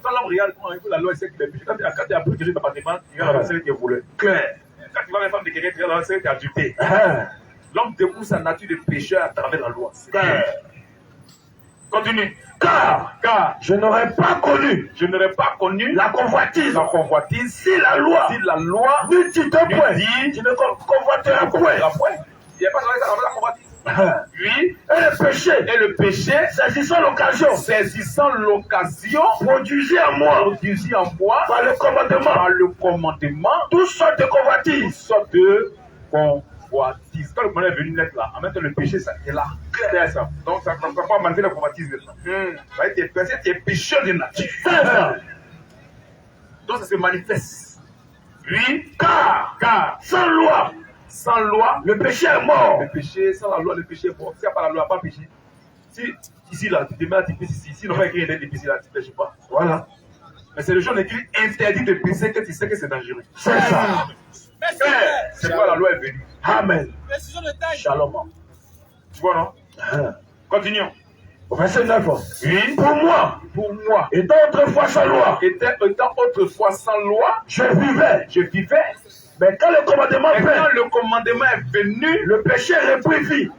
Quand l'homme regarde, quand il la loi, il sait qu'il est péché. Quand tu as appris que je ne pas défendre, il va lancer qui est voleur. Clair. Quand tu vas une femme de guerrier, tu vas lancer qui est adulté. Hein. L'homme découvre sa nature de pécheur à travers la loi. Clair. Continue. Car Je n'aurais pas connu la convoitise. la convoitise Si la loi si la loi ne dit un point, dit tu ne convoiteras point. la foi. Il n'y a pas de la convoitise. Hein. Oui. Et le péché, Et le péché, saisissant l'occasion, saisissant l'occasion, produisit en moi, produisit en moi, par le commandement, par le commandement, toutes sortes de une convoitises. sorte de convoitise. Quand le commandement est venu naître là, en même temps le péché, ça est là. C'est ça. Donc ça ne peut pas manquer la convoitise maintenant. Tu es pécheur de nature. C'est ça. Donc ça se manifeste. Oui, Car sans loi, le péché est mort. le péché, sans la loi, le péché est mort. S'il n'y a pas la loi, pas péché. Si ici là, tu te mets à pécher ici, si on va écrire des péchés là, tu ne péches pas. Voilà. Mais c'est le jour écrit interdit de pécher que tu sais que c'est dangereux. C'est ça. C'est pourquoi la loi est venue. Amen. Précision de taille. Shalom. Tu vois, non? Hein. Continuons. Au verset 9. Oui. Pour moi, étant autrefois sans loi, Étant autrefois sans loi, je vivais. Mais quand le commandement et quand vint, le commandement est venu, le péché reprit vie.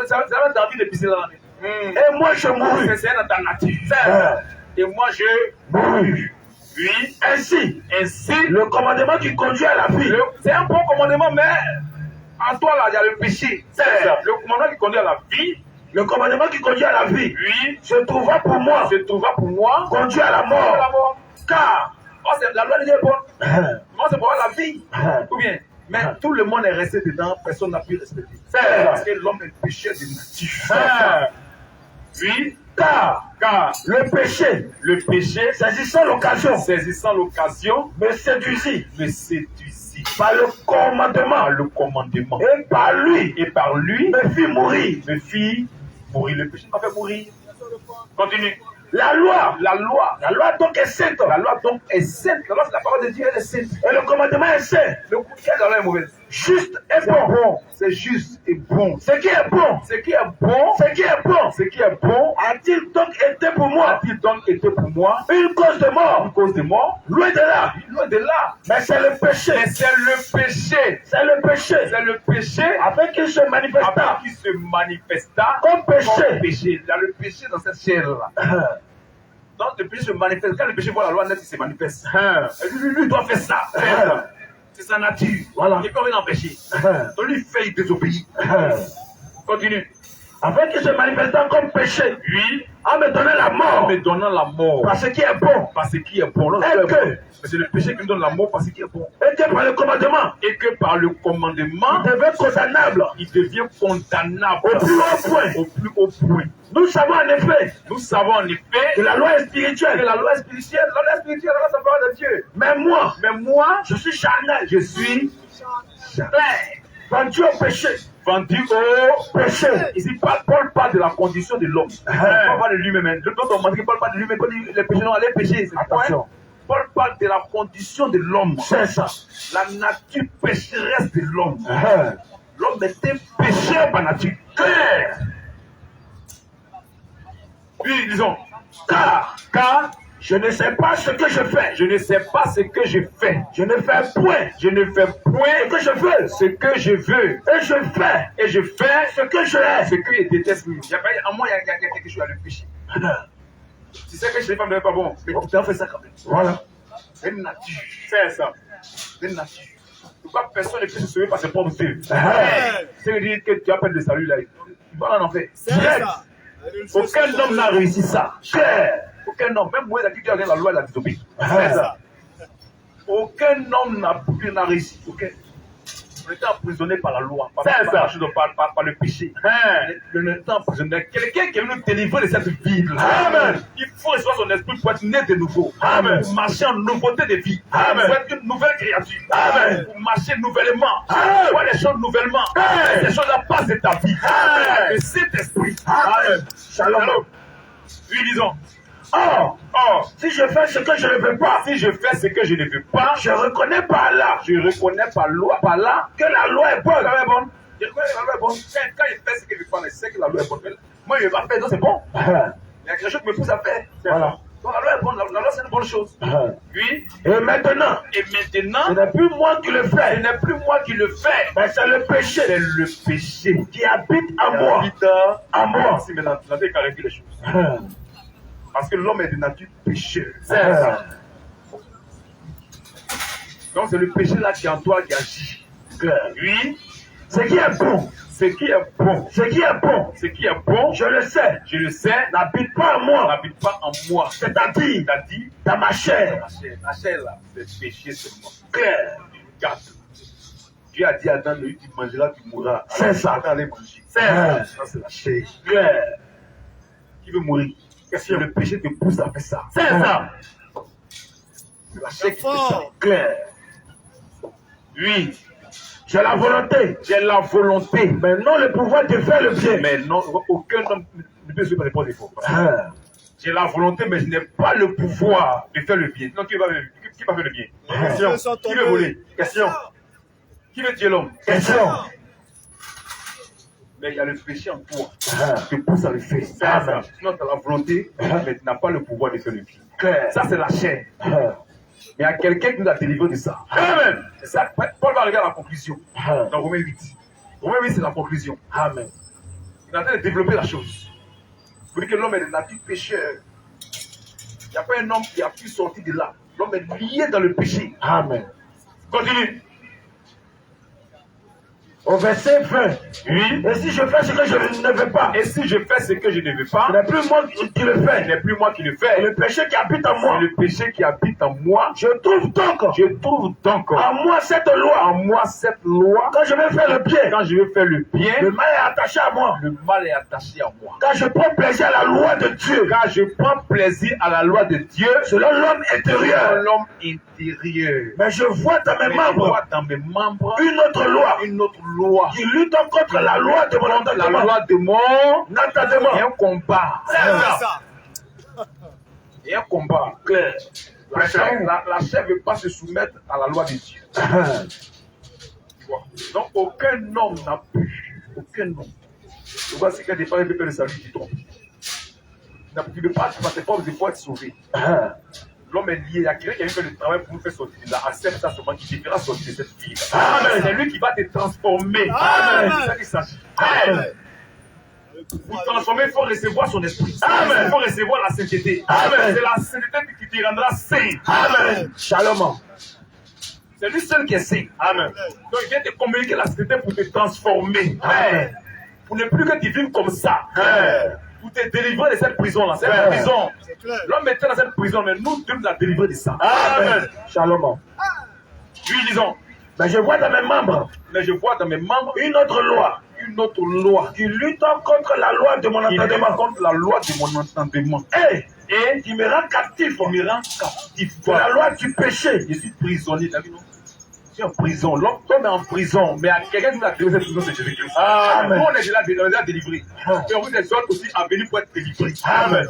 ça va envie de pisser là. Et moi, je mourus. C'est dans ta nature. Hein. Et moi, je Mourus. oui. Ainsi, Ainsi, le commandement qui conduit à la vie, c'est un bon commandement, mais en toi là, il y a le péché. C'est ça. Le commandement qui conduit à la vie, le commandement qui conduit à la vie, oui, se trouva pour moi, se trouvera pour moi conduit à la pour mort. la mort. Car, La loi de Dieu est bonne. hein, Moi, c'est pour la vie. Ou bien, mais tout le monde est resté dedans, personne n'a pu respecter. C'est parce que l'homme est pécheur de nature. Oui, car le péché, saisissant l'occasion, saisissant l'occasion, me séduisit me séduisit par le commandement par le commandement. et par lui, Et par lui, me fit mourir. me fit mourir. Le péché m'a fait mourir. Continue. La loi La loi donc est sainte. La loi donc est sainte. La loi, c'est la parole de Dieu, elle est sainte. Et le commandement est saint, Le contraire de la loi est mauvaise. juste et C'est bon. bon, c'est juste et bon. Ce qui est bon, Ce qui est bon, ce qui est bon, ce qui est bon, a-t-il donc été pour moi a-t-il donc été pour moi une cause de une mort? cause de mort? Loin de là. Loin de là. Mais c'est le péché. Mais c'est le péché. C'est le péché. C'est le péché Afin qu'il se manifesta après qui se manifesta comme péché. comme péché. Il y a le péché dans cette chair-là. Donc le péché se manifeste. Quand le péché voit la loi nette, il se manifeste. Et lui doit faire ça. C'est sa nature. Voilà. Il peut rien empêcher. Donc lui fait, il désobéit. Continue. Afin qu'il se manifesta comme péché, Lui, en me donner la en mort, me donnant la mort. par ce qui est bon, Parce qui est bon. Non, Et c'est que- bon. Mais c'est le péché qui nous donne la mort parce qu'il est bon. et que par le commandement, Et que par le commandement, il devait condamnable il devient condamnable au plus haut point. au plus haut point. Nous savons en effet Nous savons en effet que la loi est que spirituelle. la loi est spirituelle, la loi est spirituelle, la loi c'est la parole de Dieu. Mais moi, Mais moi, je suis charnel, je suis vendu au péché. vendu au Péché. Ici, Paul parle de la condition de l'homme. Paul parle de lui-même. D'autres ont montré que Paul parle de lui-même. Paul dit les péchés, non, les péchés. C'est Attention. Paul parle de la condition de l'homme. C'est ça. La nature pécheresse de l'homme. Hein. L'homme était pécheur par nature. Puis, disons, car Je ne sais pas ce que je fais. Je ne sais pas ce que je fais. Je ne fais point. Je ne fais point Ce que je veux. ce que je veux. Et je fais. Et je fais Ce que je hais. ce que je déteste. En moi, il y a quelque chose à le péché. Tu sais que chez les femmes, n'est pas bon. Mais tu as fait ça quand même. Voilà. C'est une nature. C'est ça. C'est une nature. Pourquoi personne ne peut se sauver par ses propres yeux? C'est dire que tu as peine de salut là. Tu vas en enfer. C'est ça. Aucun homme n'a réussi ça. Aucun homme, même moi, qui a la loi, il a désobéi. C'est ça. Aucun homme n'a réussi. Aucun. On était emprisonné par la loi, par le péché. On était emprisonné. Quelqu'un qui est venu nous délivrer de cette vie. Amen. Il faut recevoir son esprit pour être né de nouveau. Amen. Pour marcher en nouveauté de vie. Amen. Pour être une nouvelle créature. Amen. Pour marcher nouvellement. Pour voir les choses nouvellement. Ces choses-là passent de ta vie. Amen. Et cet esprit. Amen. Shalom. Oui, disons. Or, si je fais ce que je ne veux pas, si je fais ce que je ne veux pas, je reconnais par là, je reconnais par là que la loi est bonne. La loi est bonne. Je reconnais que la loi est bonne. Quand il fait ce que je veux pas, je sais que la loi est bonne. Moi, je ne vais pas faire, donc c'est bon. Il y a quelque chose qui me pousse à faire. Voilà. Donc la loi est bonne. La loi, c'est une bonne chose. Oui. Et maintenant, ce n'est plus moi qui le fais. Ce n'est plus moi qui le fais. Mais c'est le péché. C'est le péché qui habite en moi. En moi. Si maintenant, tu avais clarifié les choses. Parce que l'homme est de nature pécheur. C'est ça. Donc c'est le péché là qui est en toi qui agit. Oui. Ce qui est bon. Ce qui est bon. Ce qui est bon. Ce qui est bon. Je le sais. Je le sais. N'habite pas en moi. N'habite pas en moi. C'est-à-dire dans ma chair. La chair là, c'est péché seulement. Clair. Regarde. Dieu a dit à Adam, tu mangeras, tu mourras. C'est ça. Allez manger. C'est ça. Ça c'est la chair. Clair. Qui veut mourir? Question. Le péché te pousse à faire ça. C'est ça. C'est la chair qui fait ça. Clair. Oui. J'ai la volonté. J'ai la volonté. Mais non le pouvoir de faire le bien. Mais non, aucun homme ne peut se répondre des fois. J'ai la volonté, mais je n'ai pas le pouvoir de faire le bien. Donc, qui va faire le bien? Question. Qui veut voler? Question. Qui veut tuer l'homme? Question. Mais il y a le péché en toi qui te pousse à le faire. Ça. Sinon, tu as la volonté, mais tu n'as pas le pouvoir de faire le bien. Ça, c'est la chair. Il y a quelqu'un qui nous a délivré de ça. Amen. C'est ça. Paul va regarder la conclusion. Dans Romains 8. Romains 8, c'est la conclusion. Amen. Il est en train de développer la chose. Vous dites que l'homme est de nature pécheur. Il n'y a pas un homme qui a pu sortir de là. L'homme est lié dans le péché. Amen. Continue. Au verset 20. Oui. Et si je fais ce que je ne veux pas. Et si je fais ce que je ne veux pas. Ce n'est plus moi qui le fais. Ce n'est plus moi qui le fais. Le péché qui habite en moi. Le péché qui habite en moi. Je trouve donc. En moi cette loi. En moi cette loi. Quand je vais faire le bien. Quand je vais faire le bien. Le mal est attaché à moi. Le mal est attaché à moi. Quand je prends plaisir à la loi de Dieu. Quand je prends plaisir à la loi de Dieu. Selon l'homme intérieur. Selon l'homme intérieur. Mais je vois dans mes membres. Une autre loi. Une autre loi. Qui lutte contre la loi de mon entendement. La loi de mon entendement. Il y a un combat. C'est ça. Il y a un combat clair. La chair ne veut pas se soumettre à la loi de Dieu. Donc aucun homme n'a pu. Aucun homme. Tu vois, c'est qu'un départ de le salut qui tombe. Tu ne peux pas passer pas de fois être sauvé. L'homme est lié. Il y a quelqu'un qui a fait le travail pour nous faire sortir. Il accepte ça seulement, qui te fera sortir de cette vie. C'est lui qui va te transformer. Amen. C'est ça qu'il s'agit. Amen. Pour transformer, il faut recevoir son esprit. Amen. Il faut recevoir la sainteté. Amen. C'est la sainteté qui te rendra saint. Amen. Shalom. C'est lui seul qui est saint. Amen. Donc il vient te communiquer la sainteté pour te transformer. Amen. Pour ne plus que tu vives comme ça. Amen. Pour te délivrer de cette prison-là. C'est une prison. L'homme était dans cette prison, mais nous devons la délivrer de ça. Amen. Shalom. Oui, disons. Mais je vois dans mes membres. Mais je vois dans mes membres une autre loi. Une autre loi. Qui lutte contre la loi de mon entendement. Contre la loi de mon entendement. Et qui me rend captif. Qui me rend captif. C'est la loi du péché. Je suis prisonnier. T'as vu, non? Je suis en prison. L'homme est en prison. Mais à quelqu'un qui nous a délivré cette prison, c'est Jésus-Christ. Amen. Nous, on est déjà délivrés. Et on vous des autres aussi à venir pour être délivrés. Amen.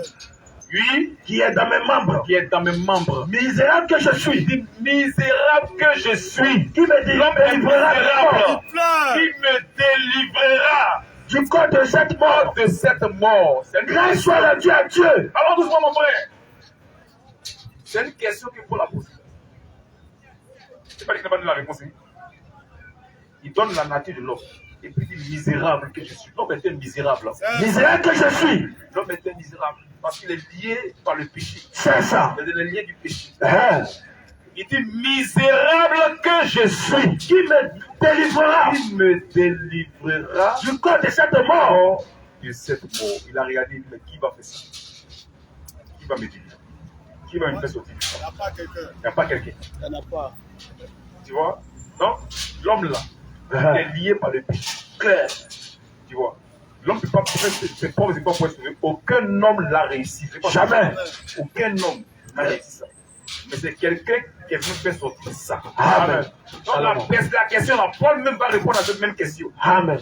Oui, qui est dans mes membres. Qui est dans mes membres. Misérable que je suis. Misérable que je suis. Qui me délivrera. Qui me délivrera du corps de cette mort. De cette mort. Grâce soit la Dieu à Dieu. Allons doucement, mon frère. C'est une question qu'il faut la poser. C'est pas qu'il n'a pas donné la réponse. Hein. Il donne la nature de l'homme. Et puis il dit misérable que je suis. L'homme était misérable. Misérable que je suis. L'homme était misérable. Parce qu'il est lié par le péché. C'est ça. Il est lié du péché. Il dit misérable que je suis. Qui me délivrera? Qui me délivrera du corps de cette mort? De cette mort. Il a regardé, il dit, mais qui va faire ça? Qui va me délivrer? Qui va me faire sortir? Il n'y a pas quelqu'un. Il n'y a pas quelqu'un. Il n'y en a pas. Tu vois? Donc, l'homme là, il est lié par le péché. Clair. Tu vois? L'homme ne peut pas faire ses propres efforts pour être sauvé. Aucun homme l'a réussi. Jamais. Aucun homme n'a réussi ça. Mais c'est quelqu'un qui est venu faire sortir ça. Amen. Donc la question, là, Paul même va répondre à cette même question. Amen.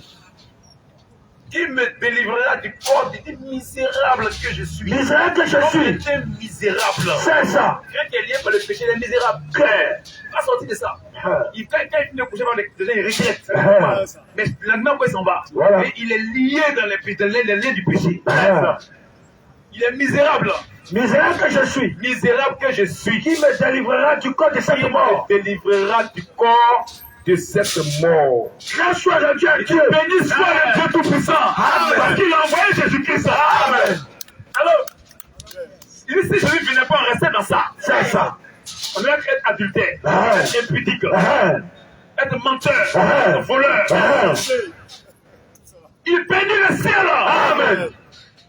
Qui me délivrera du corps? Il dit misérable que je suis. Misérable que je suis. Il était misérable. C'est ça. Quelqu'un qui est lié par le péché, il est misérable. Clair. Il va sortir de ça. Quand il finit de coucher dans les il regrette. Mais maintenant, quand il s'en va, Voilà. et il est lié dans les liens du péché. Il est misérable. Misérable que je suis. Misérable que je suis. Qui me délivrera du corps de cette Qui mort? me délivrera du corps de cette mort. Grâce soit rendu à Dieu. Béni soit le Dieu Tout-Puissant. Parce qu'il a envoyé Jésus-Christ. Amen. Alors, si Jésus ne venait pas rester dans ça, C'est ça. on doit être adultère, être impudique, être menteur, être voleur. Il bénit le ciel. Amen.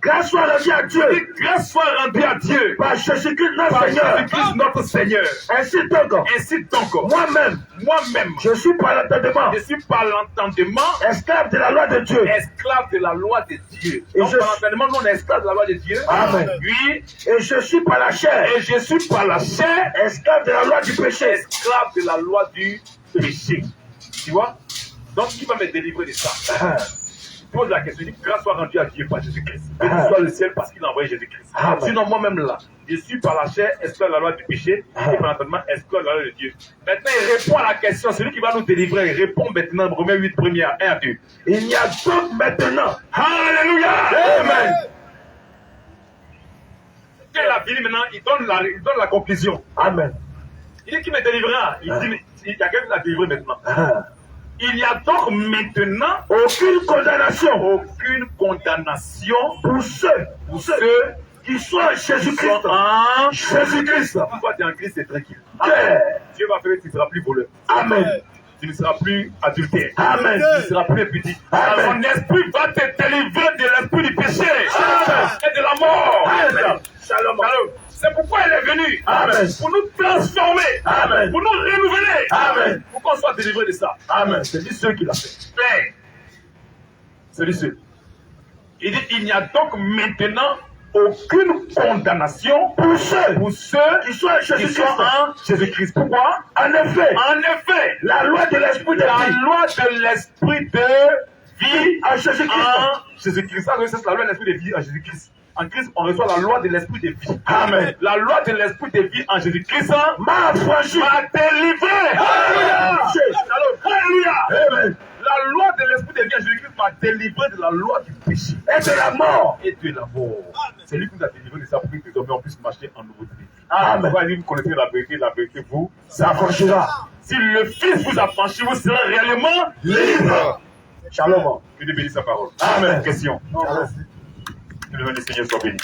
Grâce soit rendue à Dieu. Grâce soit rendue à Dieu. Par Jésus-Christ notre Par Seigneur. Jésus-Christ notre Seigneur. Ainsi donc, Moi-même, je suis par l'entendement, je suis par l'entendement esclave de la loi de Dieu. esclave de la loi de Dieu. Et Donc je- par l'entendement, nous on est esclave de la loi de Dieu. Amen. Oui, Et je suis par la chair, et je suis par la chair esclave de la loi du péché. esclave de la loi du péché. Tu vois? Donc qui va me délivrer de ça? Je pose la question, je dis grâce soit rendue à Dieu par Jésus-Christ. Béni soit le ciel parce qu'il a envoyé Jésus-Christ. Amen. Sinon moi-même là, je suis par la chair esclave de la loi du péché et par l'entendement esclave de la loi de Dieu. Maintenant il répond à la question, celui qui va nous délivrer, il répond maintenant, Romains 8, 1 à 2. Il n'y a donc maintenant. Alléluia! Amen. Quand il a fini maintenant, il donne la conclusion. Amen. Il dit qui me délivrera? Il dit, il y a quelqu'un qui l'a délivré maintenant. Il n'y a donc maintenant Aucune condamnation pour ceux qui sont en qui sont Jésus-Christ. en Jésus-Christ. Pourquoi tu es en Christ, c'est tranquille. Amen. Dieu va faire que tu ne seras plus voleur. Amen. Tu ne seras plus adultère. Amen. Tu ne seras plus impudique. Amen. Ton esprit va te délivrer de l'esprit du péché et de la mort. Amen. Shalom. C'est pourquoi il est venu. Amen. Pour nous transformer. Amen. Pour nous renouveler. Amen. Pour qu'on soit délivré de ça. Amen. C'est lui seul qui l'a fait. C'est lui seul. Il dit il n'y a donc maintenant aucune condamnation pour ceux qui sont en Jésus-Christ. Pourquoi? En effet, la loi de l'esprit de vie en Jésus-Christ. en Jésus-Christ. Ça, c'est la loi de l'esprit de vie en Jésus-Christ. En Christ, on reçoit la loi de l'esprit de vie. Amen. La loi de l'esprit de vie en Jésus-Christ m'a affranchi. m'a délivré. Alléluia. Alléluia. Amen. La loi de l'esprit de vie en Jésus-Christ m'a délivré de la loi du péché Et de la mort. et de la mort. C'est lui qui nous a délivré de ça pour que désormais on puisse marcher en nouveauté. Amen. Vous connaissez la vérité vous. Ça affranchira. Si le Fils vous affranchit, vous serez réellement Libre. Shalom. Que Dieu bénisse sa parole. Amen. Question. Que le nom du Seigneur soit béni.